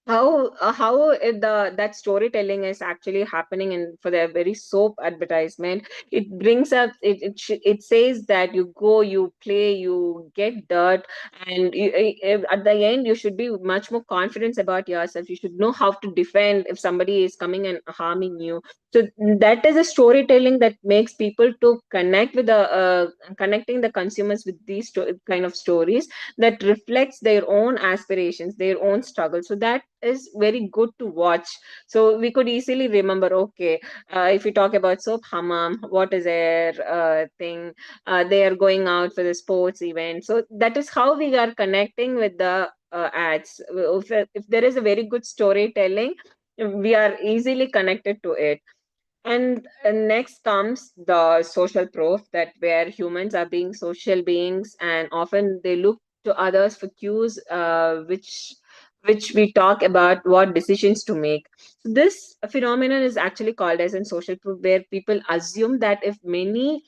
how the that storytelling is actually happening in for their very soap advertisement. It brings up it says that you go, you play, you get dirt, and at the end you should be much more confident about yourself. You should know how to defend if somebody is coming and harming you. So that is a storytelling that makes people to connect with the connecting the consumers with these kind of stories that reflects their own aspirations, their own struggle. So that is very good to watch. So we could easily remember, okay, if we talk about soap, Hammam, what is their thing? They are going out for the sports event. So that is how we are connecting with the ads. If there is a very good storytelling, we are easily connected to it. And next comes the social proof, that where humans are being social beings and often they look to others for cues, which we talk about what decisions to make. So this phenomenon is actually called as in social proof, where people assume that if many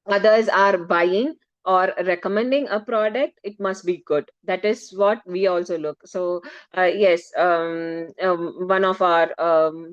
others are buying or recommending a product, it must be good. That is what we also look. So yes, one of our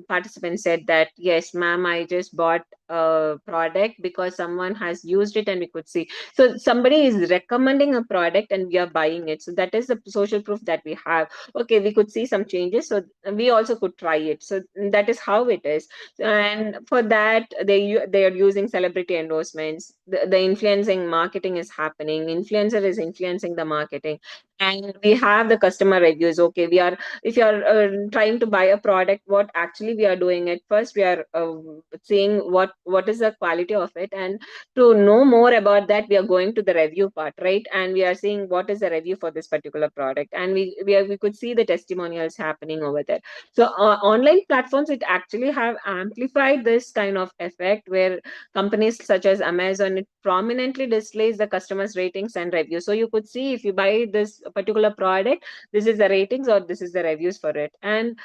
participants said that, yes ma'am, I just bought a product because someone has used it and we could see. So somebody is recommending a product and we are buying it. So that is the social proof that we have. Okay, we could see some changes, so we also could try it. So that is how it is. And for that they are using celebrity endorsements. The influencing marketing is happening, influencer is influencing the marketing. And we have the customer reviews. Okay, we are, if you are trying to buy a product, what actually we are doing at first, we are seeing what is the quality of it, and to know more about that, we are going to the review part, right? And we are seeing what is the review for this particular product, and we could see the testimonials happening over there. So online platforms, it actually have amplified this kind of effect, where companies such as Amazon, it prominently displays the customers ratings and reviews. So you could see, if you buy this particular product, this is the ratings or this is the reviews for it. And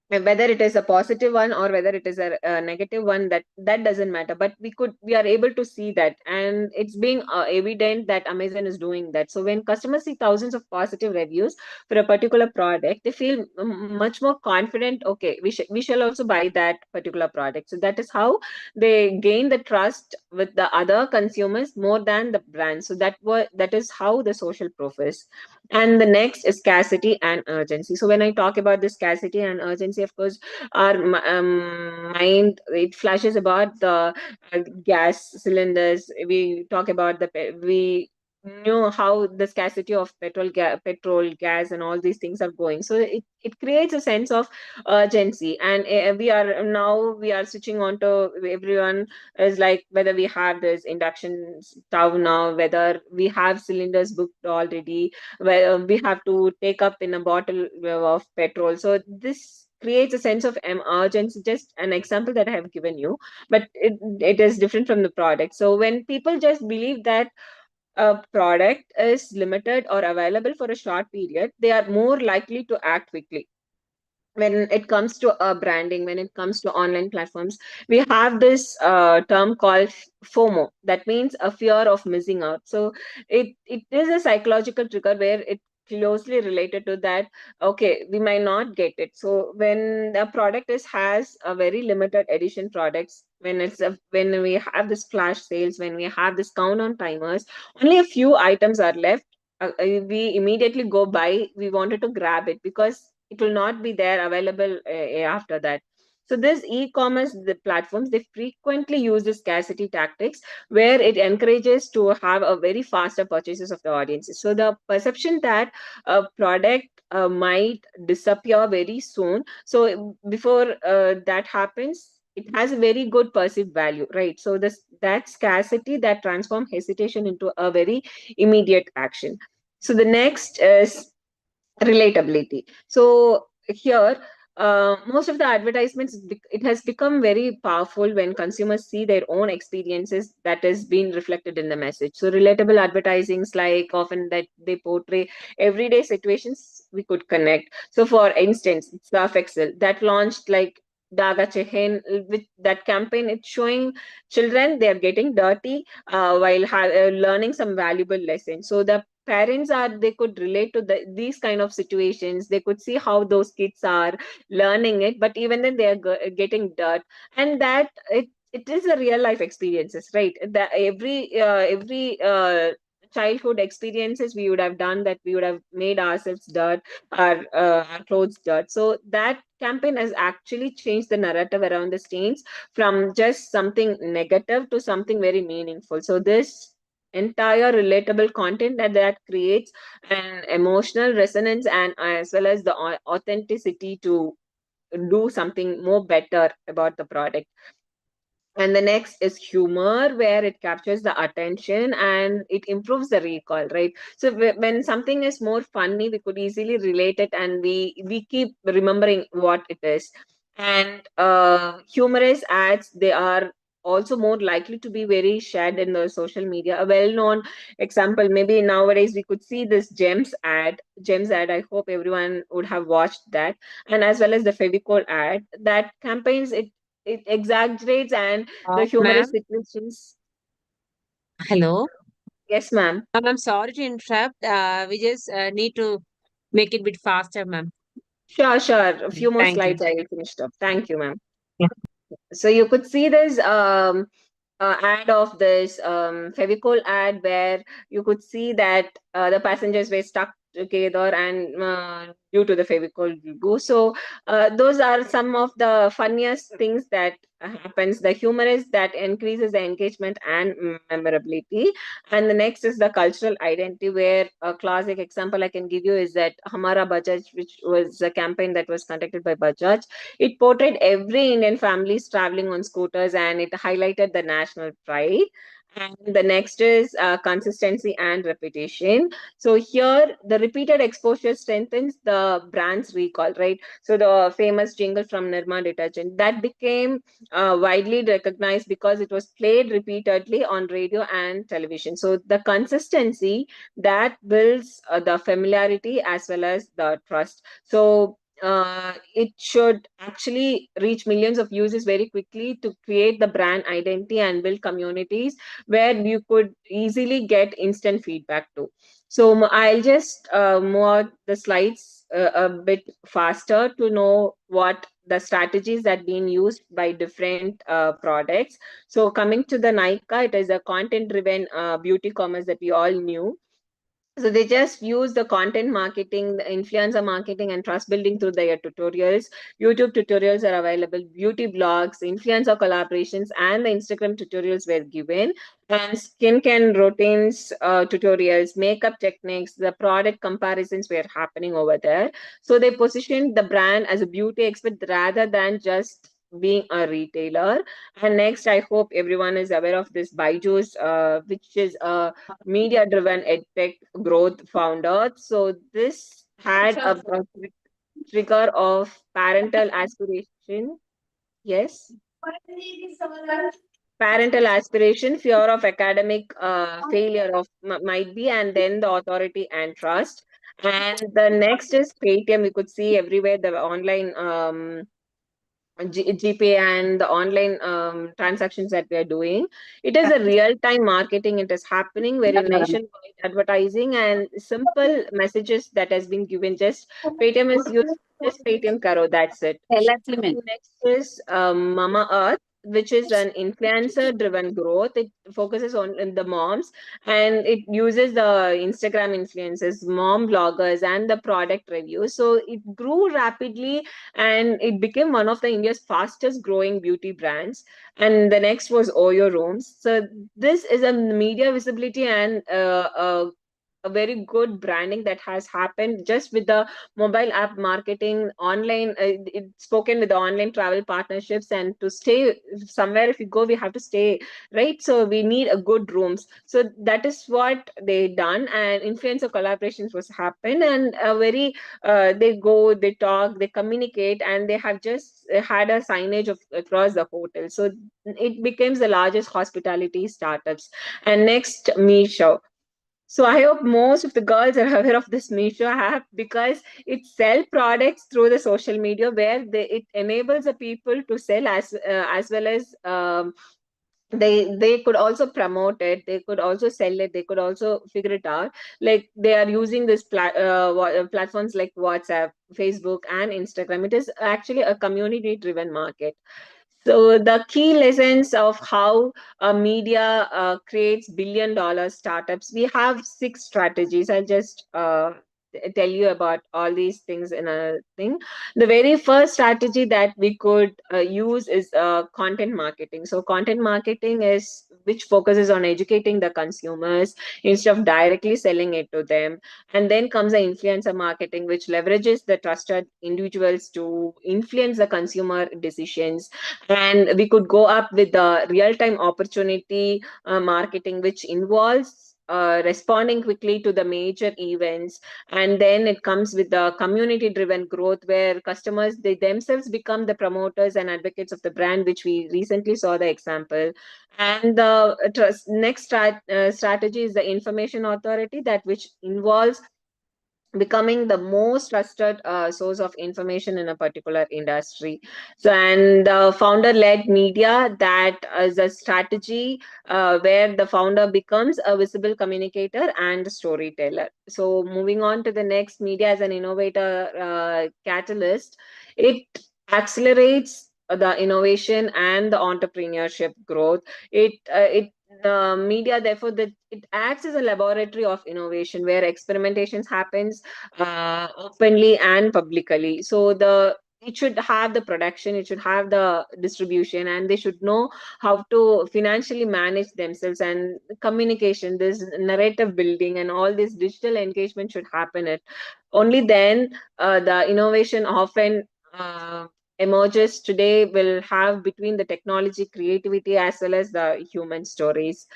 whether it is a positive one or whether it is a negative one, that doesn't matter, but we are able to see that, and it's being evident that Amazon is doing that. So when customers see thousands of positive reviews for a particular product, they feel much more confident. Okay, we shall also buy that particular product. So that is how they gain the trust with the other consumers more than the brand. So that is how the social proof is. And the next is scarcity and urgency. So when I talk about the scarcity and urgency, of course, our mind, it flashes about the gas cylinders. We talk about we know how the scarcity of petrol, gas, and all these things are going. So it creates a sense of urgency. And we are switching on to, everyone is like, whether we have this induction stove now, whether we have cylinders booked already, where we have to take up in a bottle of petrol. So this creates a sense of urgency. Just an example that I have given you, but it is different from the product. So when people just believe that a product is limited or available for a short period, they are more likely to act quickly. when it comes to branding, when it comes to online platforms, we have this term called FOMO. That means a fear of missing out. So it is a psychological trigger where it closely related to that. Okay, we might not get it. So when the product is has a very limited edition products, when when we have this flash sales, when we have this countdown timers, only a few items are left. We immediately go buy. We wanted to grab it because it will not be there available after that. So this e-commerce the platforms, they frequently use the scarcity tactics where it encourages to have a very faster purchases of the audiences. So the perception that a product might disappear very soon, so before that happens, it has a very good perceived value, right? So this that scarcity that transform hesitation into a very immediate action. So the next is relatability. So here, most of the advertisements, it has become very powerful when consumers see their own experiences that is being reflected in the message. So relatable advertisings, like often that they portray everyday situations we could connect. So for instance, Surf Excel that launched like Daga Chehen with that campaign, it's showing children they are getting dirty while learning some valuable lessons. So the parents are they could relate to these kind of situations. They could see how those kids are learning it, but even then they are getting dirt, and that it is a real life experiences, right? That every childhood experiences we would have done, that we would have made ourselves dirt, our clothes dirt. So that campaign has actually changed the narrative around the stains from just something negative to something very meaningful. So this entire relatable content that creates an emotional resonance and as well as the authenticity to do something more better about the product. And the next is humor, where it captures the attention and it improves the recall, right? So when something is more funny, we could easily relate it, and we keep remembering what it is. And humorous ads, they are also more likely to be very shared in the social media. A well-known example, maybe nowadays we could see this gems ad. I hope everyone would have watched that. And as well as the Fevicol ad, that campaigns, it exaggerates and the humorous Ma'am, situations. hello. Yes, ma'am. I'm sorry to interrupt. We just need to make it a bit faster, ma'am. Sure, sure. A few more Thank you. slides I will finish up. Thank you, ma'am. Yeah. So you could see this ad of this Fevicol ad where you could see that the passengers were stuck together and due to the Fevicol glue. So those are some of the funniest things that happens. The humor is that increases the engagement and memorability. And the next is the cultural identity, where a classic example I can give you is that Hamara Bajaj, which was a campaign that was conducted by Bajaj. It portrayed every Indian families traveling on scooters, and it highlighted the national pride. And the next is consistency and repetition. So here, the repeated exposure strengthens the brand's recall, right? So the famous jingle from Nirma detergent that became widely recognized because it was played repeatedly on radio and television. So the consistency that builds the familiarity as well as the trust. So it should actually reach millions of users very quickly to create the brand identity and build communities where you could easily get instant feedback too. So I'll just move out the slides a bit faster to know what the strategies that being used by different products. So coming to the Nika, it is a content driven beauty commerce that we all knew. So they just use the content marketing, the influencer marketing, and trust building through their tutorials. YouTube tutorials are available, beauty blogs, influencer collaborations, and the Instagram tutorials were given. And skincare routines tutorials, makeup techniques, the product comparisons were happening over there. So they positioned the brand as a beauty expert rather than just being a retailer. And next, I hope everyone is aware of this Byju's, which is a media driven edtech growth founder. So this had a trigger of parental aspiration. Yes, parental aspiration, fear of academic failure of might be, and then the authority and trust. And the next is Paytm. We could see everywhere the online GPay and the online transactions that we are doing. It is a real time marketing. It is happening very nationwide advertising and simple messages that has been given. Just Paytm is used, just Paytm Karo. That's it. Next is Mama Earth, which is an influencer driven growth. It focuses on the moms, and it uses the Instagram influencers, mom bloggers, and the product reviews. So it grew rapidly, and it became one of the India's fastest growing beauty brands. And the next was Oyo Rooms. So this is a media visibility and a very good branding that has happened just with the mobile app marketing online. It's spoken with the online travel partnerships, and to stay somewhere, if you go, we have to stay, right? So we need a good rooms. So that is what they done, and influencer collaborations was happen, and a very they go, they talk, they communicate, and they have just had a signage of across the hotel. So it becomes the largest hospitality startups. And next, Meesho. So I hope most of the girls are aware of this Meesho app, because it sell products through the social media, where it enables the people to sell as well as they could also promote it, they could also sell it, they could also figure it out. Like they are using this platforms like WhatsApp, Facebook, and Instagram. It is actually a community driven market. So the key lessons of how media creates billion-dollar startups. We have 6 strategies. I'll just tell you about all these things in a thing. The very first strategy that we could use is content marketing. So content marketing is which focuses on educating the consumers instead of directly selling it to them. And then comes the influencer marketing, which leverages the trusted individuals to influence the consumer decisions. And we could go up with the real time opportunity marketing, which involves responding quickly to the major events. And then it comes with the community driven growth, where customers, they themselves become the promoters and advocates of the brand, which we recently saw the example. And the next strategy is the information authority, that which involves becoming the most trusted source of information in a particular industry. So, and the founder led media, that is a strategy where the founder becomes a visible communicator and storyteller. So moving on to the next, media as an innovator catalyst. It accelerates the innovation and the entrepreneurship growth. It the media, therefore, that it acts as a laboratory of innovation, where experimentations happens openly and publicly. So the it should have the production, it should have the distribution, and they should know how to financially manage themselves, and communication, this narrative building, and all this digital engagement should happen. It only then the innovation often emerges today will have between the technology, creativity, as well as the human stories.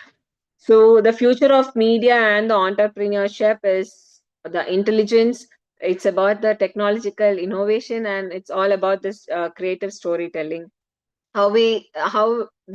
So the future of media and the entrepreneurship is the intelligence. It's about the technological innovation, and it's all about this creative storytelling. How the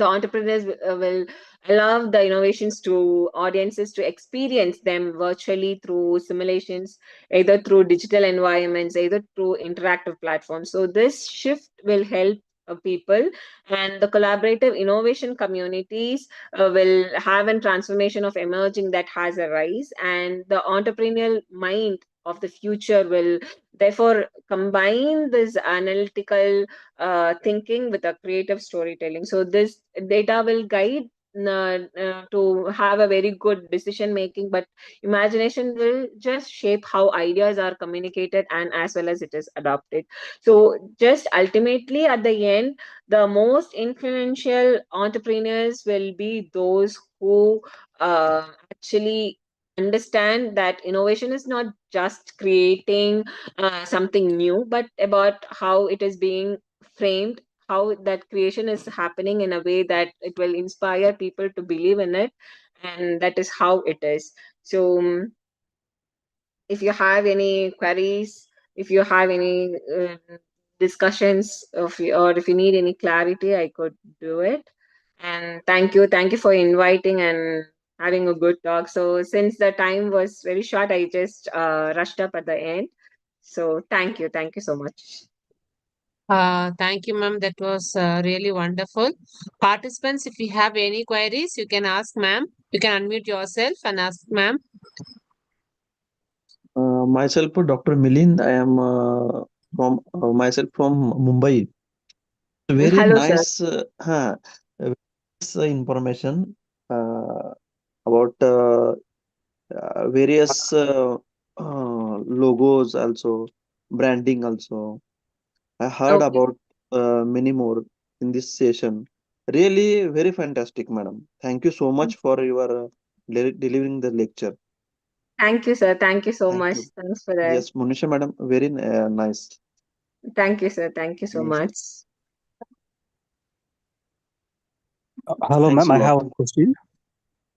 entrepreneurs will allow the innovations to audiences to experience them virtually through simulations, either through digital environments, either through interactive platforms. So this shift will help people, and the collaborative innovation communities will have a transformation of emerging that has a rise, and the entrepreneurial mind of the future will therefore combine this analytical thinking with a creative storytelling. So this data will guide to have a very good decision making, but imagination will just shape how ideas are communicated and as well as it is adopted. So just ultimately at the end, the most influential entrepreneurs will be those who actually understand that innovation is not just creating something new, but about how it is being framed, how that creation is happening in a way that it will inspire people to believe in it, and that is how it is. So if you have any queries, if you have any discussions or if you need any clarity, I could do it. And thank you for inviting, and having a good talk. So since the time was very short, I just rushed up at the end. So thank you so much. Thank you, ma'am. That was really wonderful. Participants, if you have any queries, you can ask ma'am. You can unmute yourself and ask ma'am. Myself, Dr. Milind. I am from myself from Mumbai. Very Hello, sir. nice, very nice information about various logos, also branding. Also, I heard Okay. about many more in this session. Really, very fantastic, madam. Thank you so much for your delivering the lecture. Thank you, sir. Thank you so Thank much. you. Thanks for that. Yes, Monisha, madam, very nice. Thank you, sir. Thank you so Yes, much. Hello, thanks ma'am. a I lot. have one question.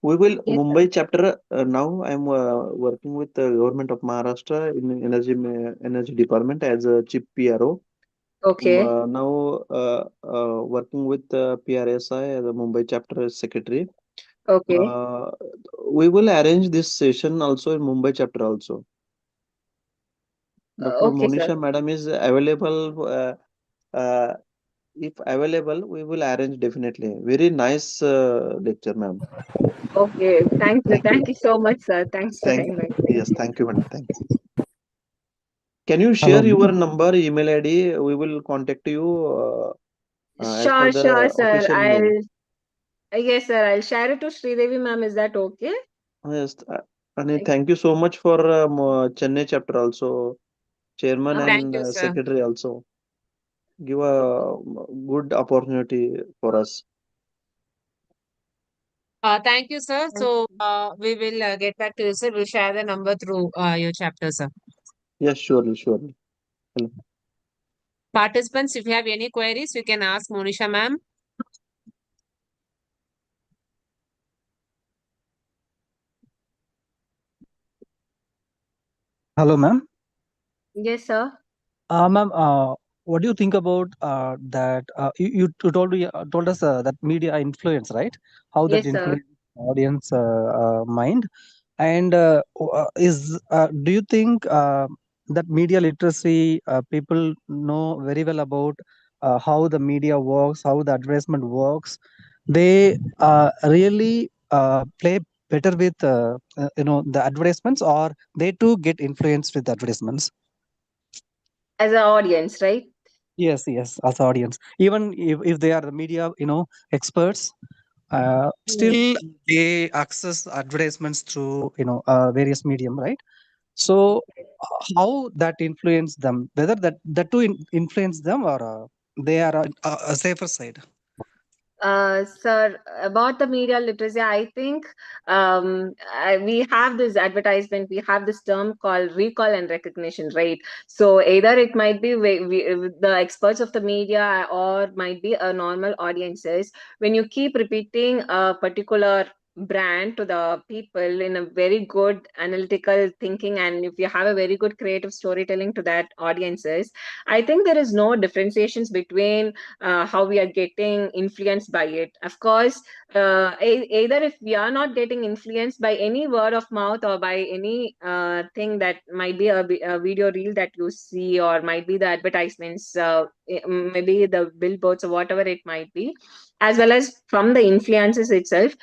We will Yes, sir. Mumbai chapter. Now I'm working with the government of Maharashtra in energy department as a chief PRO. Okay. Now working with PRSI as a Mumbai chapter secretary. Okay. Uh, we will arrange this session also in Mumbai chapter also. Dr. Okay, sir. Monisha madam is available. If available, we will arrange definitely. Very nice lecture, ma'am. Okay. Thank you. Thank you so much, sir. Thanks for Thank inviting. yes, thank you, madam. Thank you. Can you Hello, share your ma'am. number, email ID? We will contact you as per Sure, the sir. official mail. Yes, sir. I'll share it to Sridevi, ma'am. Is that okay? Yes, and thank you so much for Chennai chapter also, chairman Uh, Thank and you, sir. secretary also. Give a good opportunity for us. Thank you, sir. So we will get back to you, sir. We'll share the number through your chapter, sir. Yes, surely, surely. Hello. Participants, if you have any queries, you can ask Monisha ma'am. Hello, ma'am. yes, sir. Ma'am, what do you think about that? You told us that media influence, right? How that Yes, sir. influence audience mind, and do you think that media literacy people know very well about how the media works, how the advertisement works? They really play better with the advertisements, or they too get influenced with the advertisements? As an audience, right? Yes, yes, as audience. Even if they are the media, experts, Mm. still they access advertisements through, various medium, right? So how that influence them? Whether that to influence them, or they are a safer side. Sir, about the media literacy, I think we have this advertisement, we have this term called recall and recognition, right? So either it might be the experts of the media or might be a normal audiences. When you keep repeating a particular brand to the people in a very good analytical thinking, and if you have a very good creative storytelling to that audiences, I think there is no differentiations between how we are getting influenced by it. Of course, either if we are not getting influenced by any word of mouth or by any thing that might be a video reel that you see, or might be the advertisements, maybe the billboards or whatever it might be, as well as from the influences itself,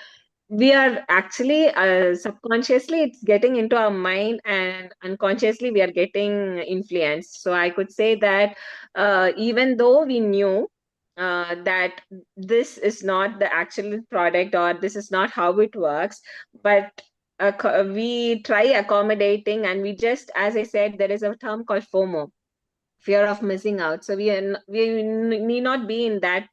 we are actually subconsciously it's getting into our mind, and unconsciously we are getting influenced. So I could say that even though we knew that this is not the actual product or this is not how it works, but we try accommodating, and we just, as I said, there is a term called FOMO, fear of missing out. So need not be in that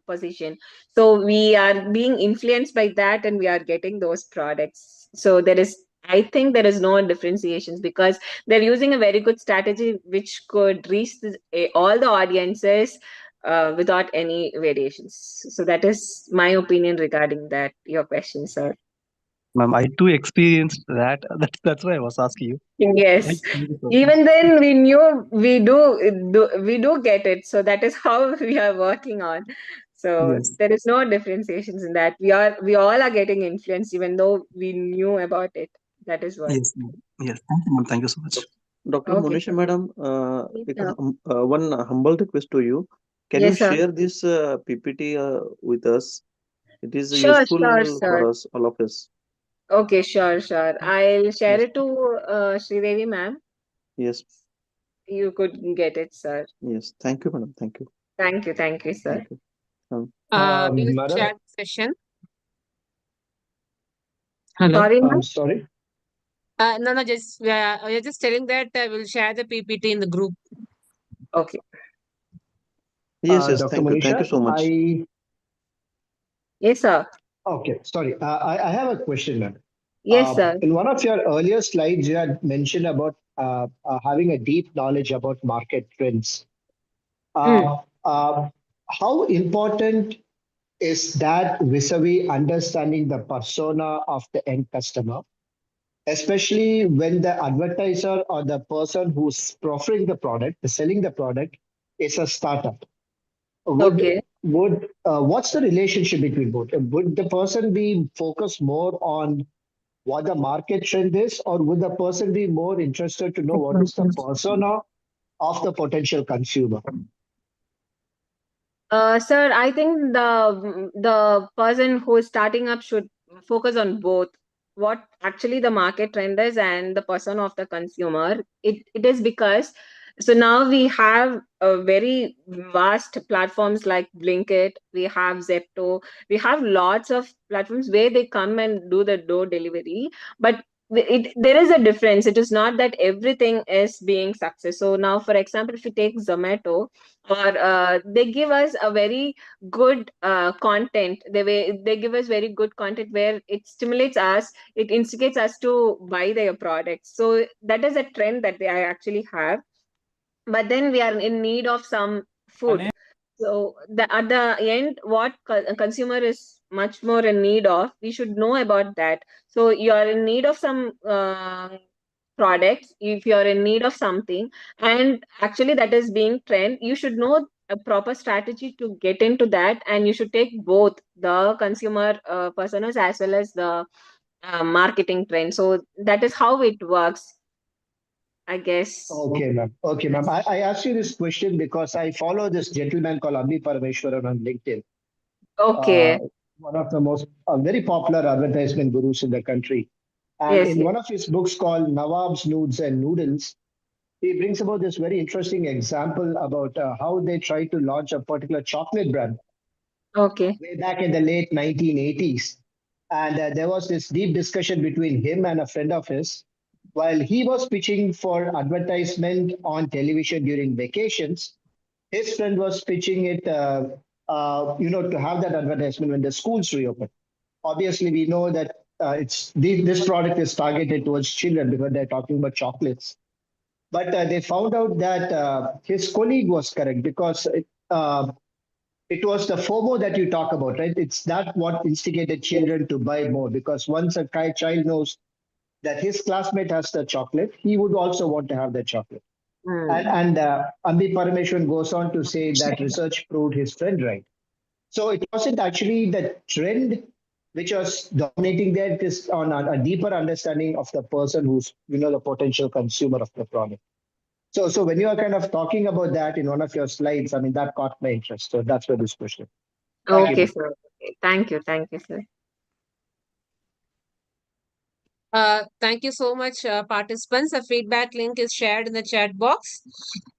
position. So we are being influenced by that, and we are getting those products. So there is, I think there is no differentiations, because they're using a very good strategy which could reach all the audiences without any variations. So that is my opinion regarding that, your question, sir. Ma'am, I too experienced that. That's why I was asking you. Yes. Thank you so much. Even then, we knew we do get it. So that is how we are working on. So Yes. there is no differentiations in that. We all are getting influenced, even though we knew about it. That is what. Yes, ma'am. Yes. Thank you, ma'am. Thank you so much. Dr. Okay, Monisha sir. madam, Yes, sir. one humble request to you. Can you Yes, sir. share this PPT with us? It is Sure, sure, useful sir. for us, all of us. Okay, sure, sure. I'll share Yes, it to Sridevi ma'am. yes, You could get it, sir. yes. Thank you, madam. Thank you, sir. Thank you. Um, We'll Madam, share the session. Hello. Sorry, I'm ma'am. sorry. No, no, just we're just telling that we'll share the PPT in the group. Okay. yes, yes. Dr. Thank you Monisha, so much. Yes, sir. Okay, sorry. I have a question, ma'am. Yes, sir. In one of your earlier slides, you had mentioned about having a deep knowledge about market trends. Mm. Uh, how important is that vis-a-vis understanding the persona of the end customer, especially when the advertiser or the person who's proffering the product, selling the product, is a startup? Would Okay. what's the relationship between both? Would the person be focused more on what the market trend is, or would the person be more interested to know what is the persona of the potential consumer? Sir, I think the person who is starting up should focus on both what actually the market trend is and the person of the consumer. It is because so now we have a very vast platforms like Blinkit, we have Zepto, we have lots of platforms where they come and do the door delivery, but there is a difference. It is not that everything is being success. So now, for example, if you take Zomato, or they give us a very good content, they give us very good content where it stimulates us, it instigates us to buy their products. So that is a trend that they actually have. But then we are in need of some food. So at the end, what a consumer is much more in need of, we should know about that. So you are in need of some products, if you're in need of something, and actually that is being trend, you should know a proper strategy to get into that, and you should take both the consumer personas as well as the marketing trend. So that is how it works, I guess. Okay, ma'am. Okay, ma'am. I asked you this question because I follow this gentleman called Abhi Parameshwaran on LinkedIn, uh, Okay. one of the most very popular advertisement gurus in the country. And Yes, in yes. one of his books called Nawab's Nudes and Noodles, he brings about this very interesting example about how they tried to launch a particular chocolate brand Okay. way back in the late 1980s. And there was this deep discussion between him and a friend of his. While he was pitching for advertisement on television during vacations, his friend was pitching it, to have that advertisement when the schools reopen. Obviously, we know that this product is targeted towards children because they're talking about chocolates. But they found out that his colleague was correct because it was the FOMO that you talk about, right? It's that what instigated children to buy more because once a child knows that his classmate has the chocolate, he would also want to have the chocolate. Mm. And Ambi Parameshwaran goes on to say that research proved his friend right. So it wasn't actually the trend which was dominating there. It is on a deeper understanding of the person who's the potential consumer of the product. So when you are kind of talking about that in one of your slides, I mean that caught my interest. So that's where this question. Thank you, Okay, ma'am. sir. Okay. Thank you, sir. Thank you so much, participants. The feedback link is shared in the chat box.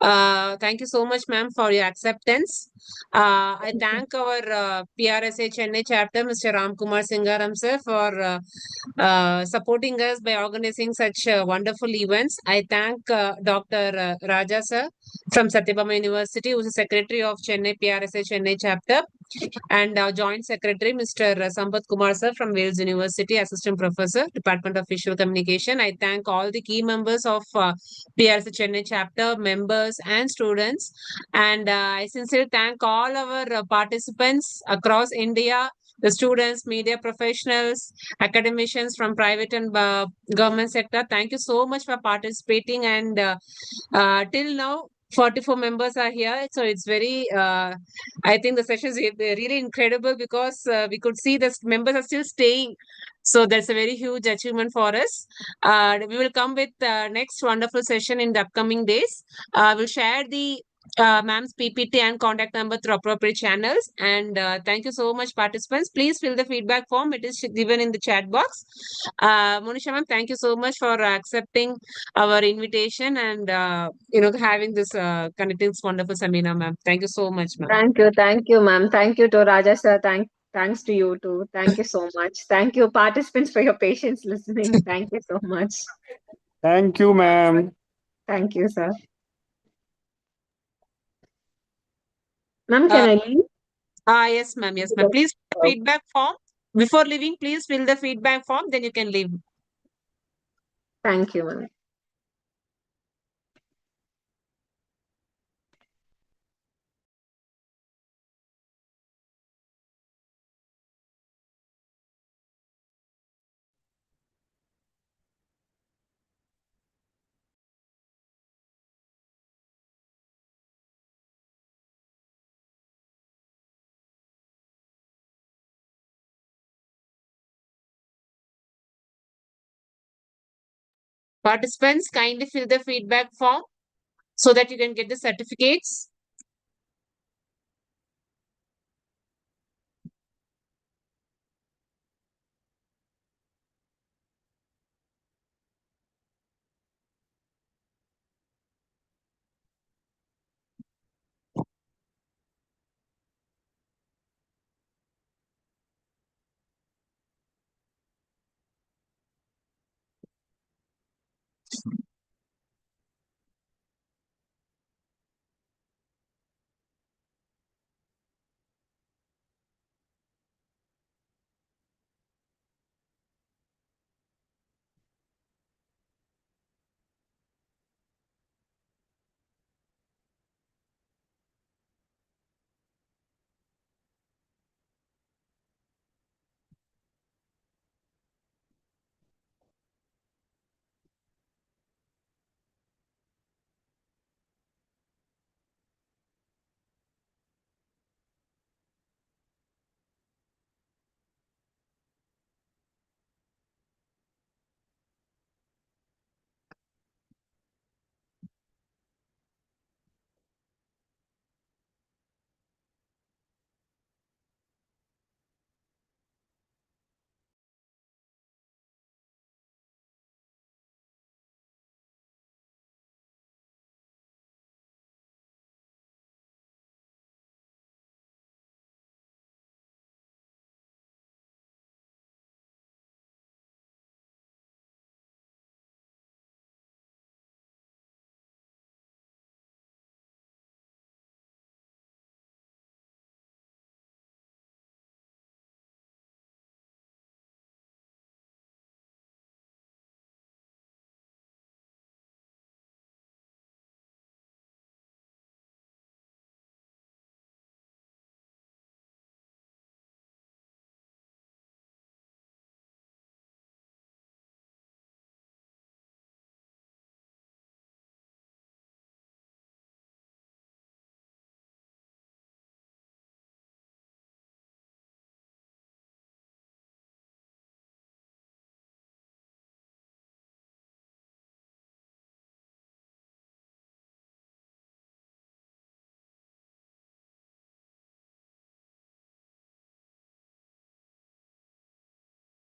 Thank you so much, ma'am, for your acceptance. I thank our PRSA Chennai chapter, Mr. Ramkumar Singaram sir, for supporting us by organizing such wonderful events. I thank Dr. Raja sir from Satyabama University, who is the secretary of Chennai PRSA Chennai chapter, and our joint secretary, Mr. Sampath Kumar sir from Wales University, assistant professor, Department of Visual Communication. I thank all the key members of PRC Chennai chapter, members and students. And I sincerely thank all our participants across India, the students, media professionals, academicians from private and government sector. Thank you so much for participating. And till now, 44 members are here. So it's very, I think the session is really incredible because we could see the members are still staying. So that's a very huge achievement for us. We will come with next wonderful session in the upcoming days. We'll share the ma'am's PPT and contact number through appropriate channels. And thank you so much, participants. Please fill the feedback form. It is given in the chat box. Monisha ma'am, thank you so much for accepting our invitation and having this connecting this wonderful seminar, ma'am. Thank you so much, ma'am. Thank you, ma'am. Thank you to Raja sir. Thanks to you too. Thank you so much. Thank you, participants, for your patience listening. Thank you so much. Thank you, ma'am. Thank you, sir. Ma'am, Uh, can I leave? yes, ma'am. Yes, ma'am. Please fill the feedback form. Before leaving, please fill the feedback form. Then you can leave. Thank you, ma'am. Participants, kindly fill the feedback form so that you can get the certificates.